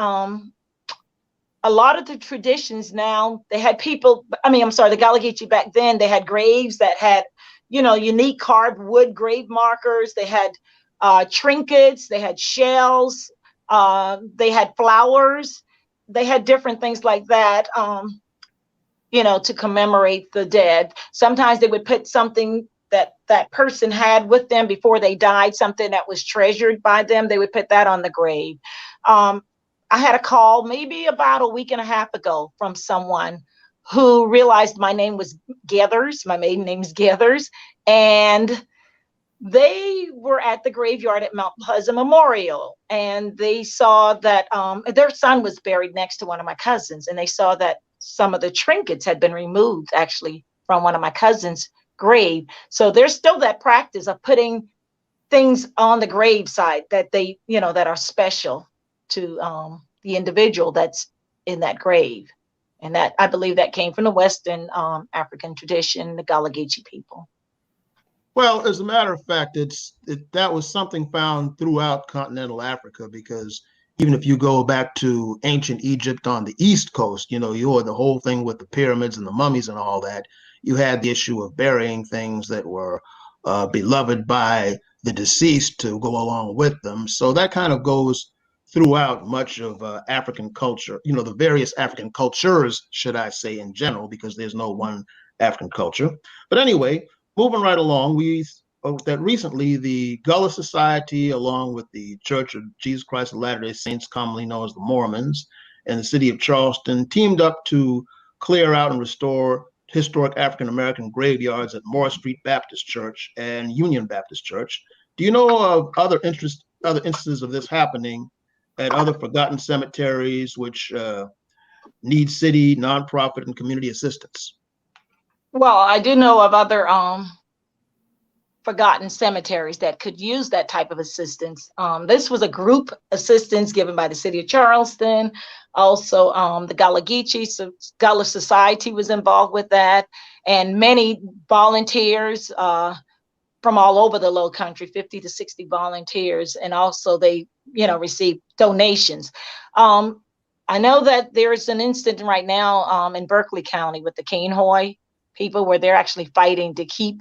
a lot of the traditions now, they had people, the Gulagichi back then, they had graves that had, unique carved wood grave markers. They had trinkets, they had shells, they had flowers. They had different things like that, to commemorate the dead. Sometimes they would put something that person had with them before they died, something that was treasured by them. They would put that on the grave. I had a call maybe about a week and a half ago from someone who realized my name was Gethers. My maiden name is Gethers. And they were at the graveyard at Mount Pleasant Memorial, and they saw that their son was buried next to one of my cousins, and they saw that some of the trinkets had been removed actually from one of my cousins' grave. So there's still that practice of putting things on the graveside that they, that are special to the individual that's in that grave. And that, I believe, that came from the Western African tradition, the Gulagichi people. Well, as a matter of fact, that was something found throughout continental Africa, because even if you go back to ancient Egypt on the East Coast, you had the whole thing with the pyramids and the mummies and all that. You had the issue of burying things that were beloved by the deceased to go along with them. So that kind of goes throughout much of African culture, the various African cultures, should I say, in general, because there's no one African culture. But anyway, moving right along, that recently the Gullah Society, along with the Church of Jesus Christ of Latter-day Saints, commonly known as the Mormons, and the city of Charleston teamed up to clear out and restore historic African-American graveyards at Moore Street Baptist Church and Union Baptist Church. Do you know of other instances of this happening at other forgotten cemeteries which need city, nonprofit, and community assistance? Well, I do know of other forgotten cemeteries that could use that type of assistance. This was a group assistance given by the city of Charleston. Also, the Gulagichi, Gullah Society was involved with that, and many volunteers from all over the Low Country, 50 to 60 volunteers, and also they, received donations. I know that there's an incident right now in Berkeley County with the Kenan people, where they're actually fighting to keep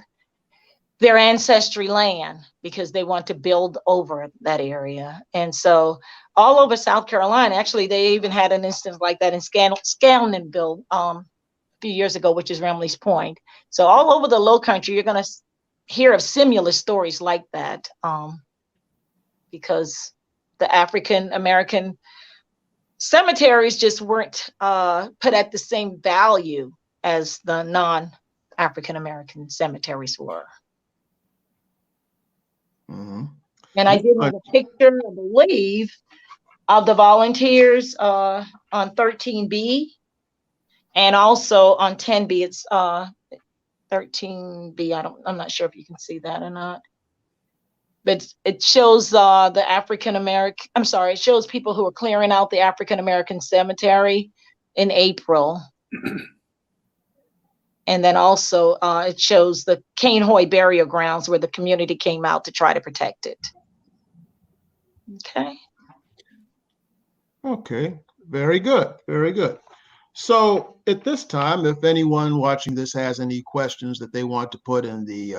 their ancestry land because they want to build over that area. And so all over South Carolina, actually, they even had an instance like that in Scannonville a few years ago, which is Remley's Point. So all over the Low Country, you're going to hear of similar stories like that, because the African American cemeteries just weren't put at the same value as the non-African American cemeteries were. Mm-hmm. And I did have a picture, I believe, of the volunteers on 13B, and also on 10B. It's 13B. I'm not sure if you can see that or not. But it shows the African American. I'm sorry, it shows people who are clearing out the African American cemetery in April. And then also it shows the Kenan burial grounds where the community came out to try to protect it. Okay. Okay, very good, very good. So at this time, if anyone watching this has any questions that they want to put in the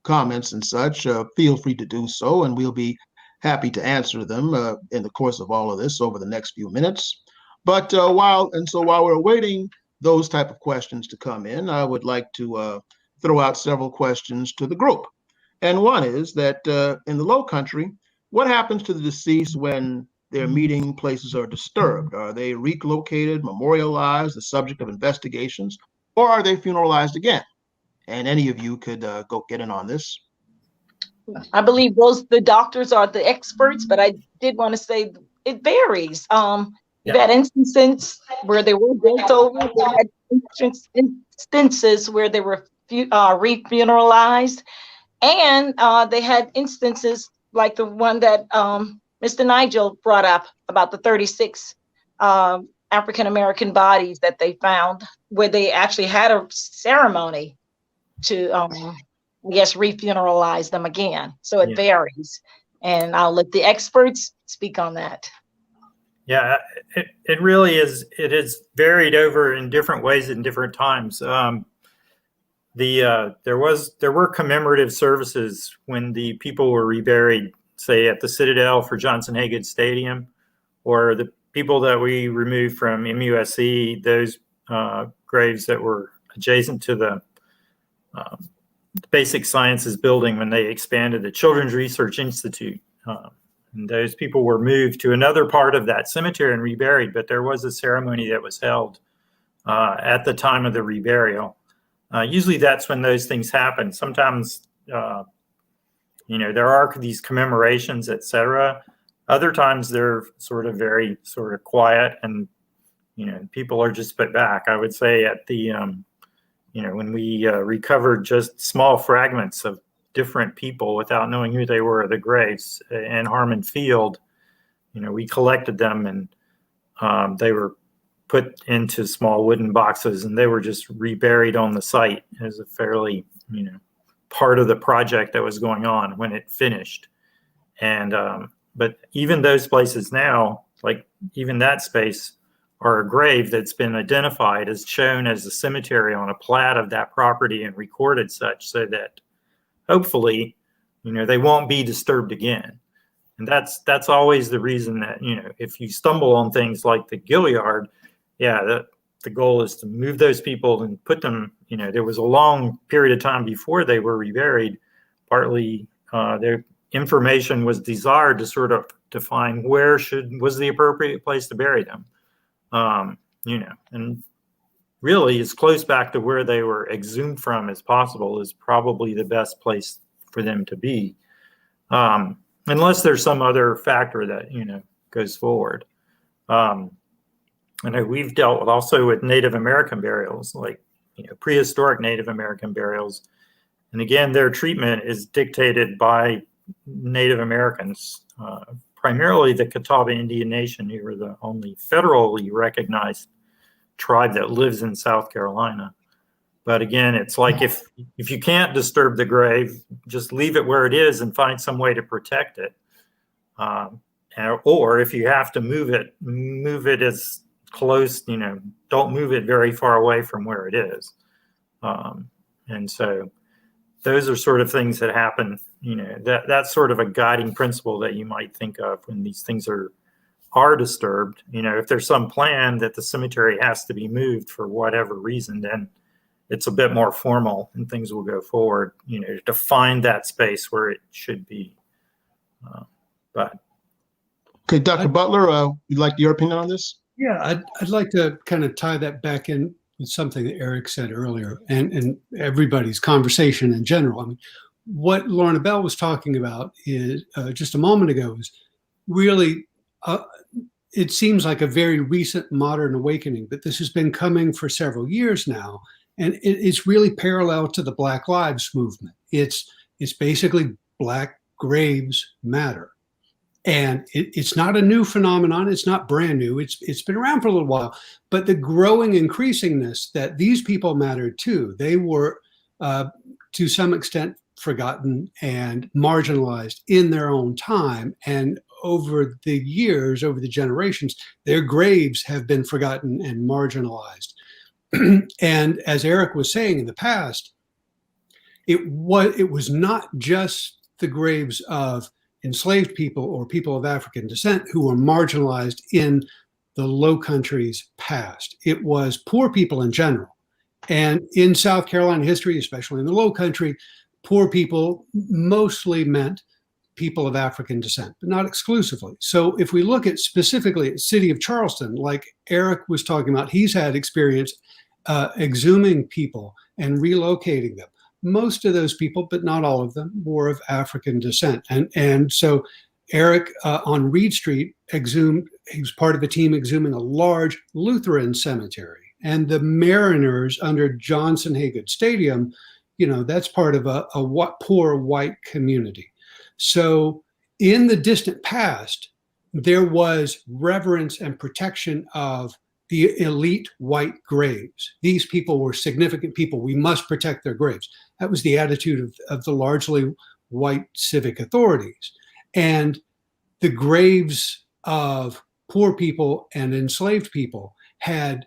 comments and such, feel free to do so, and we'll be happy to answer them in the course of all of this over the next few minutes. But while we're waiting those type of questions to come in, I would like to throw out several questions to the group. And one is that in the Low Country, what happens to the deceased when their meeting places are disturbed? Are they relocated, memorialized, the subject of investigations, or are they funeralized again? And any of you could go get in on this. I believe the doctors are the experts, but I did want to say it varies. You've had instances where they were built over, they had instances where they were refuneralized, and they had instances like the one that Mr. Nigel brought up about the 36 African-American bodies that they found, where they actually had a ceremony to, refuneralize them again. So it varies, and I'll let the experts speak on that. Yeah, it really is. It is varied over in different ways in different times. There were commemorative services when the people were reburied, say at the Citadel for Johnson Hagood Stadium, or the people that we removed from MUSC, those graves that were adjacent to the Basic Sciences building when they expanded the Children's Research Institute. And those people were moved to another part of that cemetery and reburied, but there was a ceremony that was held at the time of the reburial. Usually that's when those things happen. Sometimes, there are these commemorations, etc. Other times they're sort of very sort of quiet, and people are just put back. I would say at the when we recovered just small fragments of different people without knowing who they were, the graves in Harmon Field, we collected them, and they were put into small wooden boxes, and they were just reburied on the site as a fairly part of the project that was going on when it finished. And but even those places now, like even that space, are a grave that's been identified as shown as a cemetery on a plat of that property and recorded such, so that hopefully they won't be disturbed again. And that's always the reason that if you stumble on things like the Gilliard, the goal is to move those people and put them, there was a long period of time before they were reburied. Partly their information was desired to sort of define where was the appropriate place to bury them. And really as close back to where they were exhumed from as possible is probably the best place for them to be. Unless there's some other factor that, goes forward. I know we've dealt also with Native American burials, like prehistoric Native American burials. And again, their treatment is dictated by Native Americans, primarily the Catawba Indian Nation, who are the only federally recognized tribe that lives in South Carolina. But again, it's like if you can't disturb the grave, just leave it where it is and find some way to protect it. Or if you have to move it as close, don't move it very far away from where it is. And so those are sort of things that happen, that's sort of a guiding principle that you might think of when these things are disturbed. If there's some plan that the cemetery has to be moved for whatever reason, then it's a bit more formal and things will go forward, to find that space where it should be. Okay, Dr. Butler, you'd like your opinion on this? Yeah, I'd like to kind of tie that back in with something that Eric said earlier, and everybody's conversation in general. I mean, what Lornabelle was talking about is just a moment ago is really, it seems like a very recent modern awakening, but this has been coming for several years now, and it's really parallel to the Black Lives Movement. It's basically Black Graves Matter. And it's not a new phenomenon. It's not brand new. It's been around for a little while. But the growing increasingness that these people mattered too. They were, to some extent, forgotten and marginalized in their own time. And over the years, over the generations, their graves have been forgotten and marginalized. And as Eric was saying in the past, it was not just the graves of enslaved people or people of African descent who were marginalized in the Low Countries past. It was poor people in general. And in South Carolina history, especially in the Low Country, poor people mostly meant people of African descent, but not exclusively. So if we look at specifically at city of Charleston, like Eric was talking about, he's had experience exhuming people and relocating them. Most of those people, but not all of them, were of African descent. And so Eric on Reed Street exhumed, he was part of a team exhuming a large Lutheran cemetery. And the Mariners under Johnson Haygood Stadium, that's part of a poor white community. So in the distant past, there was reverence and protection of the elite white graves. These people were significant people. We must protect their graves. That was the attitude of the largely white civic authorities. And the graves of poor people and enslaved people had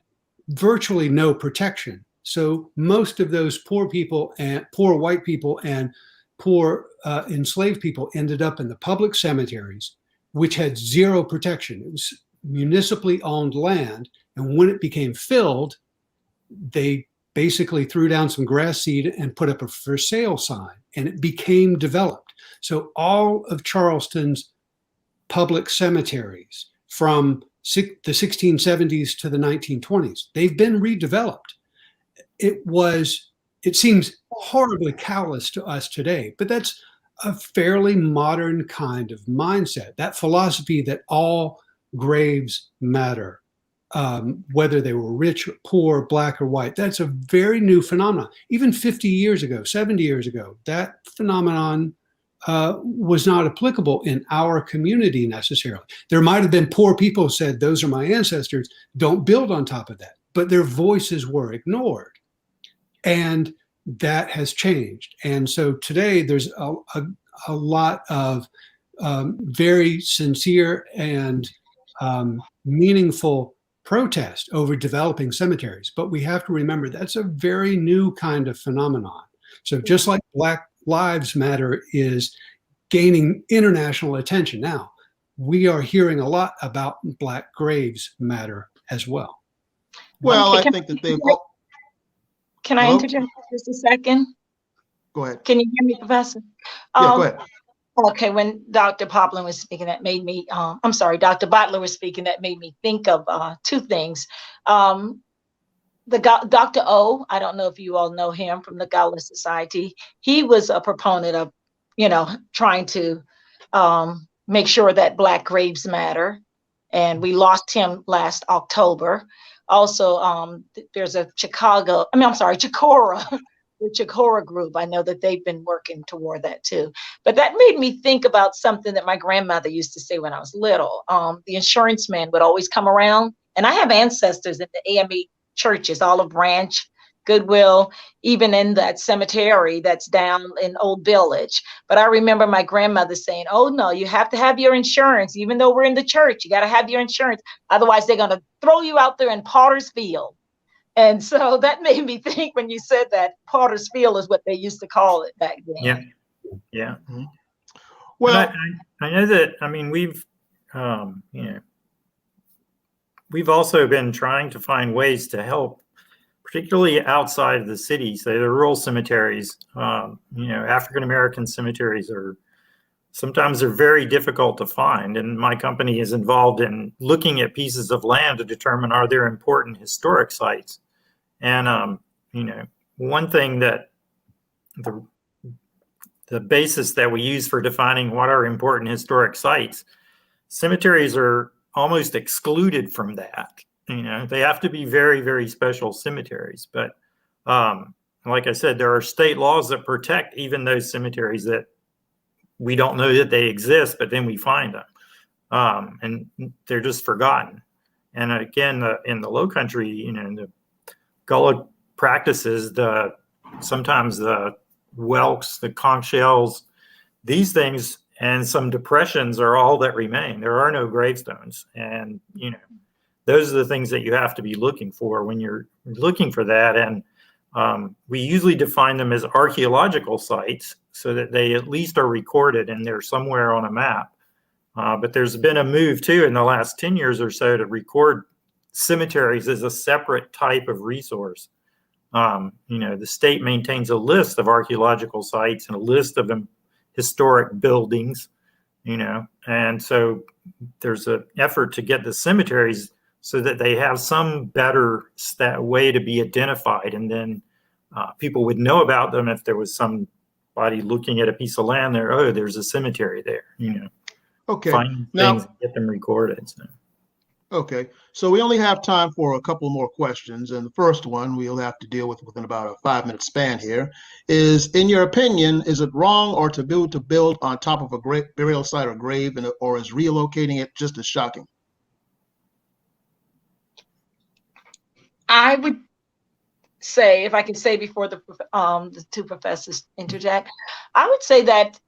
virtually no protection. So most of those poor people and poor white people and poor enslaved people ended up in the public cemeteries, which had zero protection. It was municipally owned land. And when it became filled, they basically threw down some grass seed and put up a for sale sign, and it became developed. So all of Charleston's public cemeteries, from the 1670s to the 1920s. They've been redeveloped. It seems horribly callous to us today, but that's a fairly modern kind of mindset. That philosophy that all graves matter, whether they were rich, poor, black, or white. That's a very new phenomenon. Even 50 years ago, 70 years ago, that phenomenon was not applicable in our community necessarily. There might have been poor people who said, those are my ancestors, don't build on top of that. But their voices were ignored. And that has changed. And so today there's a lot of very sincere and meaningful protest over developing cemeteries. But we have to remember that's a very new kind of phenomenon. So just like Black Lives Matter is gaining international attention now, we are hearing a lot about Black Graves Matter as well. Well, I think that they've... Can I interject just a second? Go ahead. Can you hear me, Professor? Yeah, go ahead. Okay, when Dr. Poplin was speaking, that made me, I'm sorry, Dr. Butler was speaking, that made me think of two things. Dr. O, I don't know if you all know him from the Gala Society. He was a proponent of, trying to make sure that Black graves matter. And we lost him last October. Also, there's a Chicora, the Chicora group. I know that they've been working toward that too. But that made me think about something that my grandmother used to say when I was little. The insurance man would always come around, and I have ancestors in the AME churches, Olive Branch, Goodwill, even in that cemetery that's down in Old Village. But I remember my grandmother saying, oh no, you have to have your insurance. Even though we're in the church, you got to have your insurance. Otherwise, they're going to throw you out there in Potter's Field. And so that made me think when you said that, Potter's Field is what they used to call it back then. Yeah. Yeah. Mm-hmm. Well, I know that, we've also been trying to find ways to help, particularly outside of the city, say the rural cemeteries. African-American cemeteries sometimes they're very difficult to find. And my company is involved in looking at pieces of land to determine, are there important historic sites? And, one thing that the basis that we use for defining what are important historic sites, cemeteries are almost excluded from that. They have to be very, very special cemeteries. But like I said, there are state laws that protect even those cemeteries that we don't know that they exist, but then we find them. And they're just forgotten. And again, in the Low Country, the Gullah practices, sometimes the whelks, the conch shells, these things, and some depressions are all that remain. There are no gravestones. And, those are the things that you have to be looking for when you're looking for that. And we usually define them as archaeological sites so that they at least are recorded and they're somewhere on a map. But there's been a move too in the last 10 years or so to record cemeteries as a separate type of resource. The state maintains a list of archaeological sites and a list of historic buildings, and so there's an effort to get the cemeteries so that they have some better way to be identified. And then people would know about them if there was somebody looking at a piece of land there, oh, there's a cemetery there, Okay. Find Now, things and get them recorded. So. Okay. So we only have time for a couple more questions. And the first one we'll have to deal with within about a 5-minute span here is, in your opinion, is it wrong or taboo to build on top of a burial site or grave, or is relocating it just as shocking? I would say, if I can say before the two professors interject, I would say that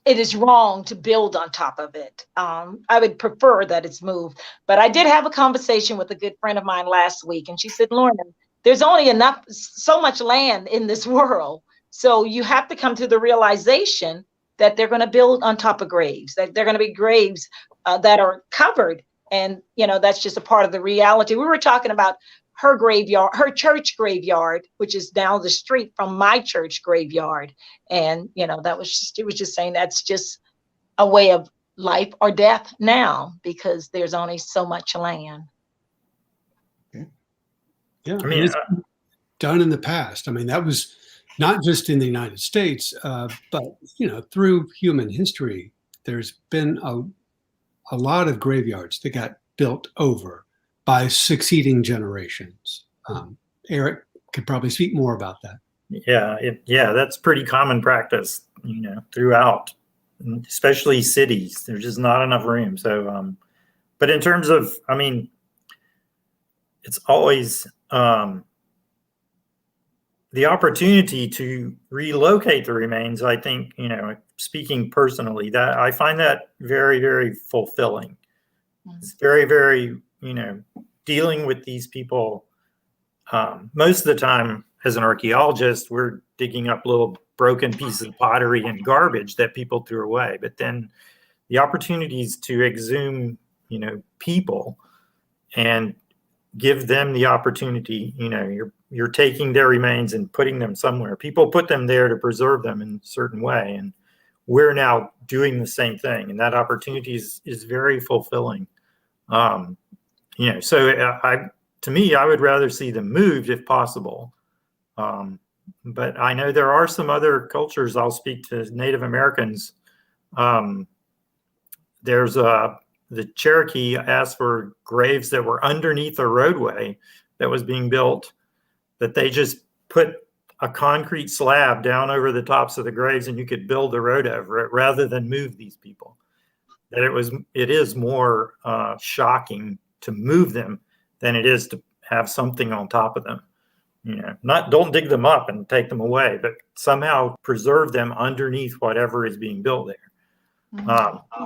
it is wrong to build on top of it. I would prefer that it's moved. But I did have a conversation with a good friend of mine last week, and she said, Lorna, there's only so much land in this world. So you have to come to the realization that they're going to build on top of graves, that they're going to be graves that are covered. And, that's just a part of the reality. We were talking about her graveyard, her church graveyard, which is down the street from my church graveyard. And, it was just saying that's just a way of life or death now, because there's only so much land. Yeah, I mean, it's done in the past. I mean, that was not just in the United States, but through human history, there's been a lot of graveyards that got built over by succeeding generations. Eric could probably speak more about that. Yeah, that's pretty common practice, throughout, especially cities. There's just not enough room. So, but in terms of, I mean, it's always the opportunity to relocate the remains. I think, speaking personally, that I find that very, very fulfilling. It's very, very, dealing with these people. Most of the time, as an archaeologist, we're digging up little broken pieces of pottery and garbage that people threw away. But then the opportunities to exhume, people and give them the opportunity, you're taking their remains and putting them somewhere. People put them there to preserve them in a certain way. And we're now doing the same thing. And that opportunity is very fulfilling. So to me, I would rather see them moved if possible. But I know there are some other cultures. I'll speak to Native Americans. There's the Cherokee asked for graves that were underneath a roadway that was being built, that they just put a concrete slab down over the tops of the graves and you could build a road over it rather than move these people. That it is more shocking to move them than it is to have something on top of them. Don't dig them up and take them away, but somehow preserve them underneath whatever is being built there.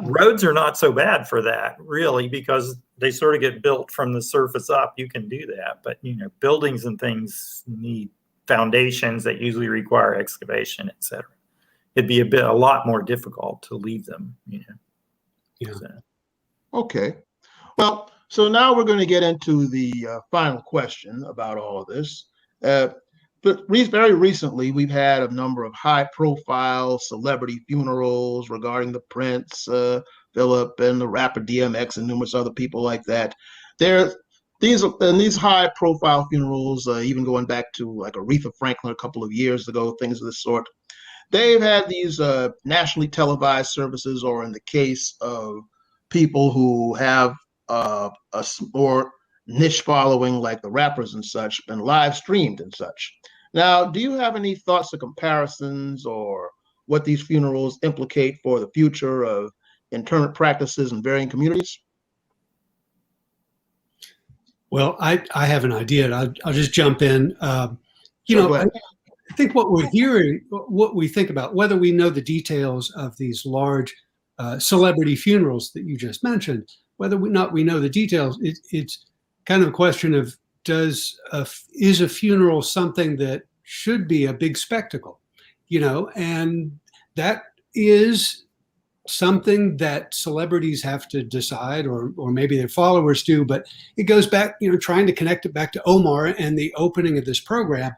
Roads are not so bad for that, really, because they sort of get built from the surface up. You can do that, but buildings and things need foundations that usually require excavation, etc. It'd be a lot more difficult to leave them. Yeah. So. Okay. Well, so now we're going to get into the final question about all of this. But very recently, we've had a number of high-profile celebrity funerals regarding the Prince, Philip, and the rapper DMX, and numerous other people like that. These high-profile funerals, even going back to like Aretha Franklin a couple of years ago, things of this sort, they've had these nationally televised services, or in the case of people who have a more niche following like the rappers and such, been live streamed and such. Now, do you have any thoughts or comparisons or what these funerals implicate for the future of interment practices in varying communities? Well, I have an idea. I'll just jump in. I think what we're hearing, what we think about, whether we know the details of these large celebrity funerals that you just mentioned, whether or not we know the details, it's kind of a question of is a funeral something that should be a big spectacle, and that is something that celebrities have to decide, or maybe their followers do. But it goes back, trying to connect it back to Omar and the opening of this program.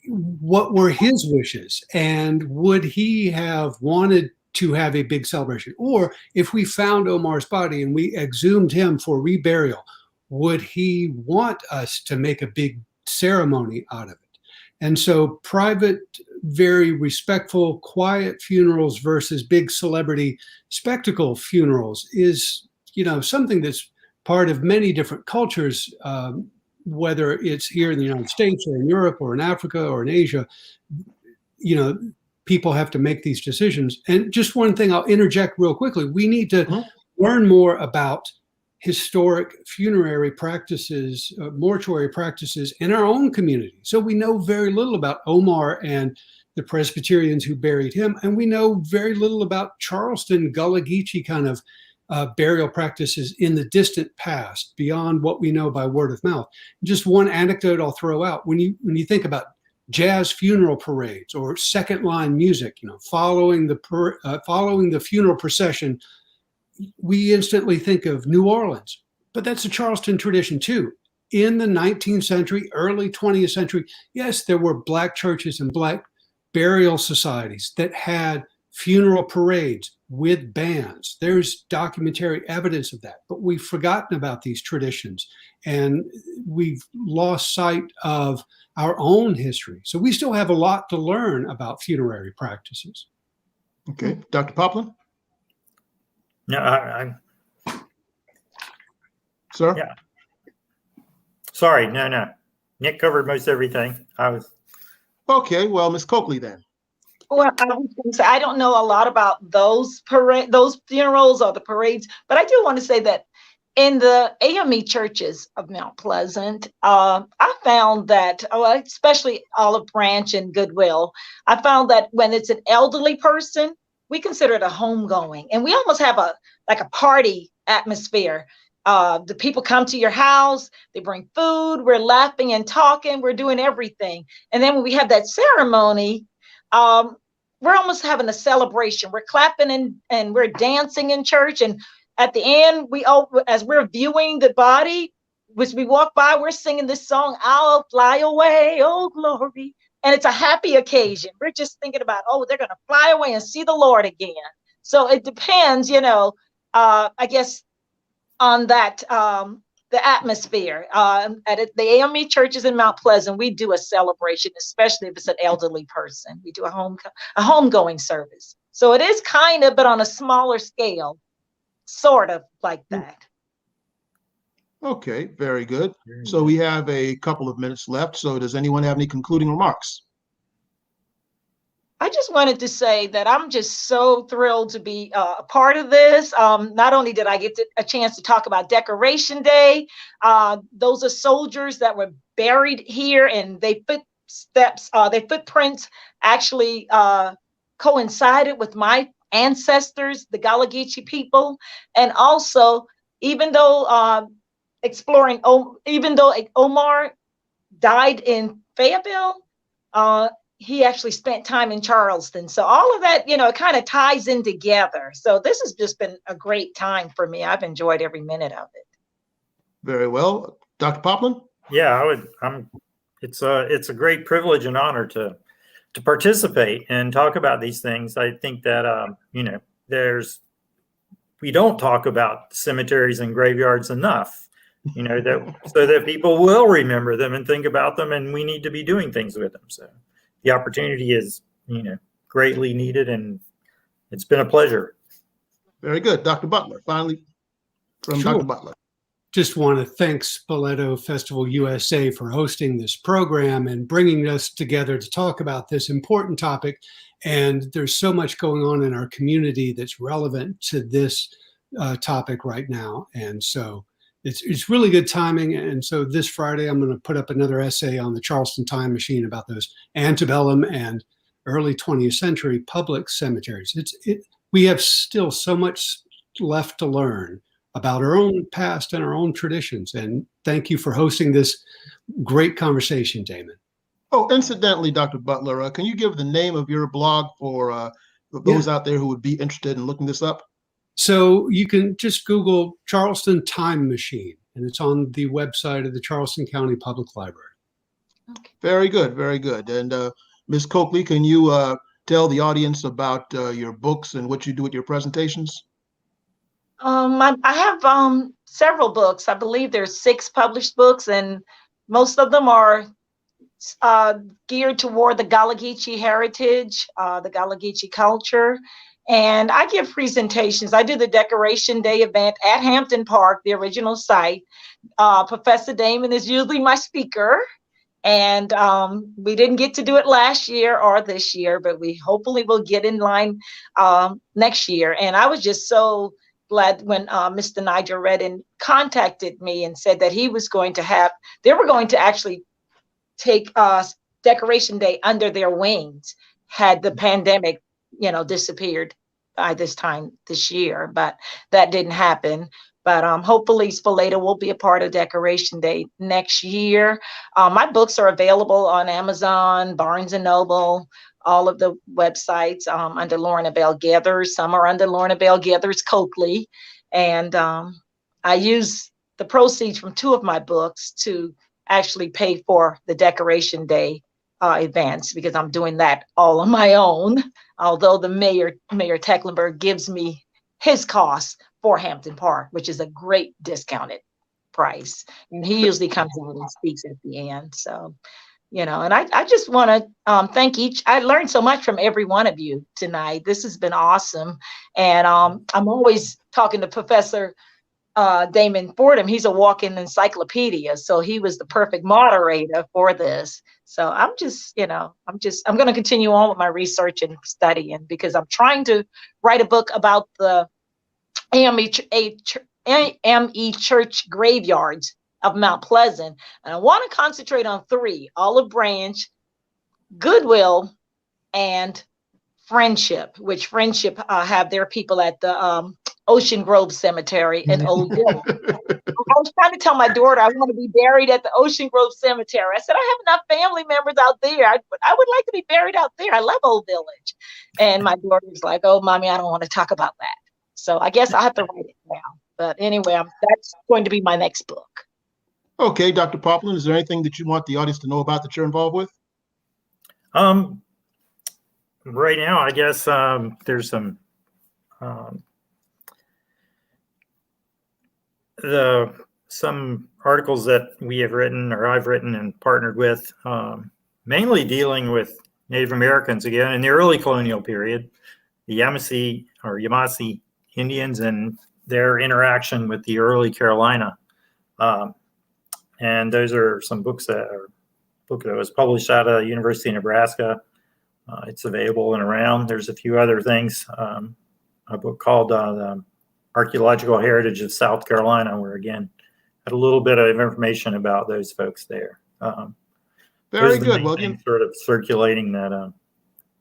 What were his wishes, and would he have wanted to have a big celebration? Or if we found Omar's body and we exhumed him for reburial, would he want us to make a big ceremony out of it? And so private, very respectful, quiet funerals versus big celebrity spectacle funerals is, something that's part of many different cultures, whether it's here in the United States or in Europe or in Africa or in Asia. People have to make these decisions. And just one thing I'll interject real quickly. We need to learn more about historic funerary practices, mortuary practices in our own community. So we know very little about Omar and the Presbyterians who buried him, and we know very little about Charleston, Gulagichi kind of burial practices in the distant past, beyond what we know by word of mouth. Just one anecdote I'll throw out: when you think about jazz funeral parades or second line music, following the funeral procession, we instantly think of New Orleans, but that's a Charleston tradition too. In the 19th century, early 20th century, yes, there were Black churches and Black burial societies that had funeral parades with bands. There's documentary evidence of that, but we've forgotten about these traditions and we've lost sight of our own history. So we still have a lot to learn about funerary practices. Okay, Dr. Poplin? No, Sir? Yeah. Sorry, no. Nic covered most everything. Okay, well, Ms. Coakley then. Well, I was going to say, I don't know a lot about those funerals or the parades, but I do want to say that in the AME churches of Mount Pleasant, I found that, especially Olive Branch and Goodwill, I found that when it's an elderly person, we consider it a homegoing, and we almost have a party atmosphere. The people come to your house, they bring food, we're laughing and talking, we're doing everything. And then when we have that ceremony, we're almost having a celebration. We're clapping and we're dancing in church. And at the end, as we're viewing the body, as we walk by, we're singing this song, "I'll fly away, oh glory." And it's a happy occasion. We're just thinking about, they're going to fly away and see the Lord again. So it depends, I guess, on that, the atmosphere. At the AME churches in Mount Pleasant, we do a celebration, especially if it's an elderly person. We do a homegoing service. So it is kind of, but on a smaller scale, sort of like that. Okay, very good. So we have a couple of minutes left. So does anyone have any concluding remarks? I just wanted to say that I'm just so thrilled to be a part of this. Not only did I get a chance to talk about Decoration Day, those are soldiers that were buried here, and their footprints actually coincided with my ancestors, the Gulagichi people. And also, even though Omar died in Fayetteville, he actually spent time in Charleston. So all of that, it kind of ties in together. So this has just been a great time for me. I've enjoyed every minute of it. Very well. Dr. Poplin? Yeah, it's a great privilege and honor to participate and talk about these things. I think that, we don't talk about cemeteries and graveyards enough, so that people will remember them and think about them, and we need to be doing things with them. So the opportunity is, greatly needed, and it's been a pleasure. Very good. Dr. Butler, finally from Sure. Dr. Butler. Just want to thank Spoleto Festival USA for hosting this program and bringing us together to talk about this important topic. And there's so much going on in our community that's relevant to this topic right now. And so it's really good timing. And so this Friday, I'm going to put up another essay on the Charleston time machine about those antebellum and early 20th century public cemeteries. We have still so much left to learn about our own past and our own traditions. And thank you for hosting this great conversation, Damon. Oh, incidentally, Dr. Butler, can you give the name of your blog for those out there who would be interested in looking this up? So you can just Google Charleston Time Machine, and it's on the website of the Charleston County Public Library. Okay. Very good, very good. And Ms. Coakley, can you tell the audience about your books and what you do at your presentations? I have several books. I believe there's 6 published books, and most of them are geared toward the Gulagichi heritage, the Gulagichi culture. And I give presentations. I do the Decoration Day event at Hampton Park, the original site. Professor Damon is usually my speaker. And we didn't get to do it last year or this year, but we hopefully will get in line next year. And I was just so glad when Mr. Nigel Redden contacted me and said that they were going to actually take Decoration Day under their wings had the pandemic, disappeared by this time this year, but that didn't happen. But hopefully Spoleto will be a part of Decoration Day next year. My books are available on Amazon, Barnes & Noble, all of the websites under Lornabelle Gethers. Some are under Lornabelle Gethers Coakley. And I use the proceeds from 2 of my books to actually pay for the Decoration Day events because I'm doing that all on my own. Although the Mayor Tecklenburg gives me his costs for Hampton Park, which is a great discounted price. And he usually comes out and speaks at the end. So, and I just want to thank I learned so much from every one of you tonight. This has been awesome. And I'm always talking to Professor Damon Fordham. He's a walking encyclopedia. So he was the perfect moderator for this. So I'm going to continue on with my research and studying because I'm trying to write a book about the AME Church graveyards of Mount Pleasant. And I want to concentrate on 3: Olive Branch, Goodwill, and Friendship, which Friendship have their people at the Ocean Grove Cemetery in Old Village. I was trying to tell my daughter I want to be buried at the Ocean Grove Cemetery. I said, I have enough family members out there. I would like to be buried out there. I love Old Village. And my daughter was like, oh, Mommy, I don't want to talk about that. So I guess I'll have to write it down. But anyway, that's going to be my next book. Okay, Dr. Poplin, is there anything that you want the audience to know about that you're involved with? Right now, I guess there's some some articles that we have written or I've written and partnered with, mainly dealing with Native Americans again in the early colonial period, the Yamasee Indians and their interaction with the early Carolina. And those are some books that was published out of University of Nebraska. It's available and around. There's a few other things. A book called The Archaeological Heritage of South Carolina, where again, had a little bit of information about those folks there. Very good. Well, sort of circulating that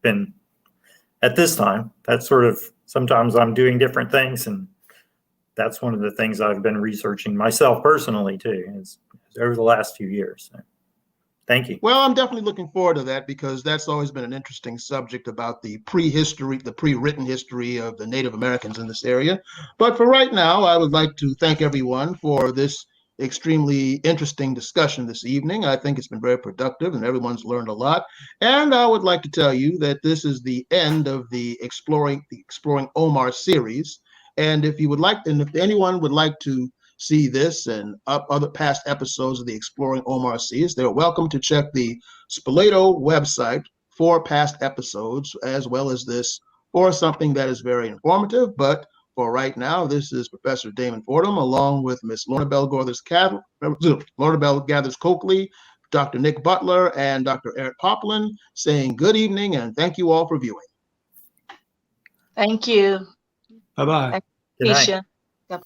been at this time. That's sort of sometimes I'm doing different things, and that's one of the things I've been researching myself personally too. Is over the last few years. So, thank you. Well, I'm definitely looking forward to that because that's always been an interesting subject about the pre-history, the pre-written history of the Native Americans in this area. But for right now, I would like to thank everyone for this extremely interesting discussion this evening. I think it's been very productive and everyone's learned a lot. And I would like to tell you that this is the end of the Exploring Omar series. And if anyone would like to see this and other past episodes of the Exploring Omar series, they're welcome to check the Spoleto website for past episodes, as well as this for something that is very informative. But for right now, this is Professor Damon Fordham, along with Miss Lornabelle Gethers Coakley, Dr. Nic Butler, and Dr. Eric Poplin, saying good evening and thank you all for viewing. Thank you. Bye-bye. Good night. Keisha. Yep.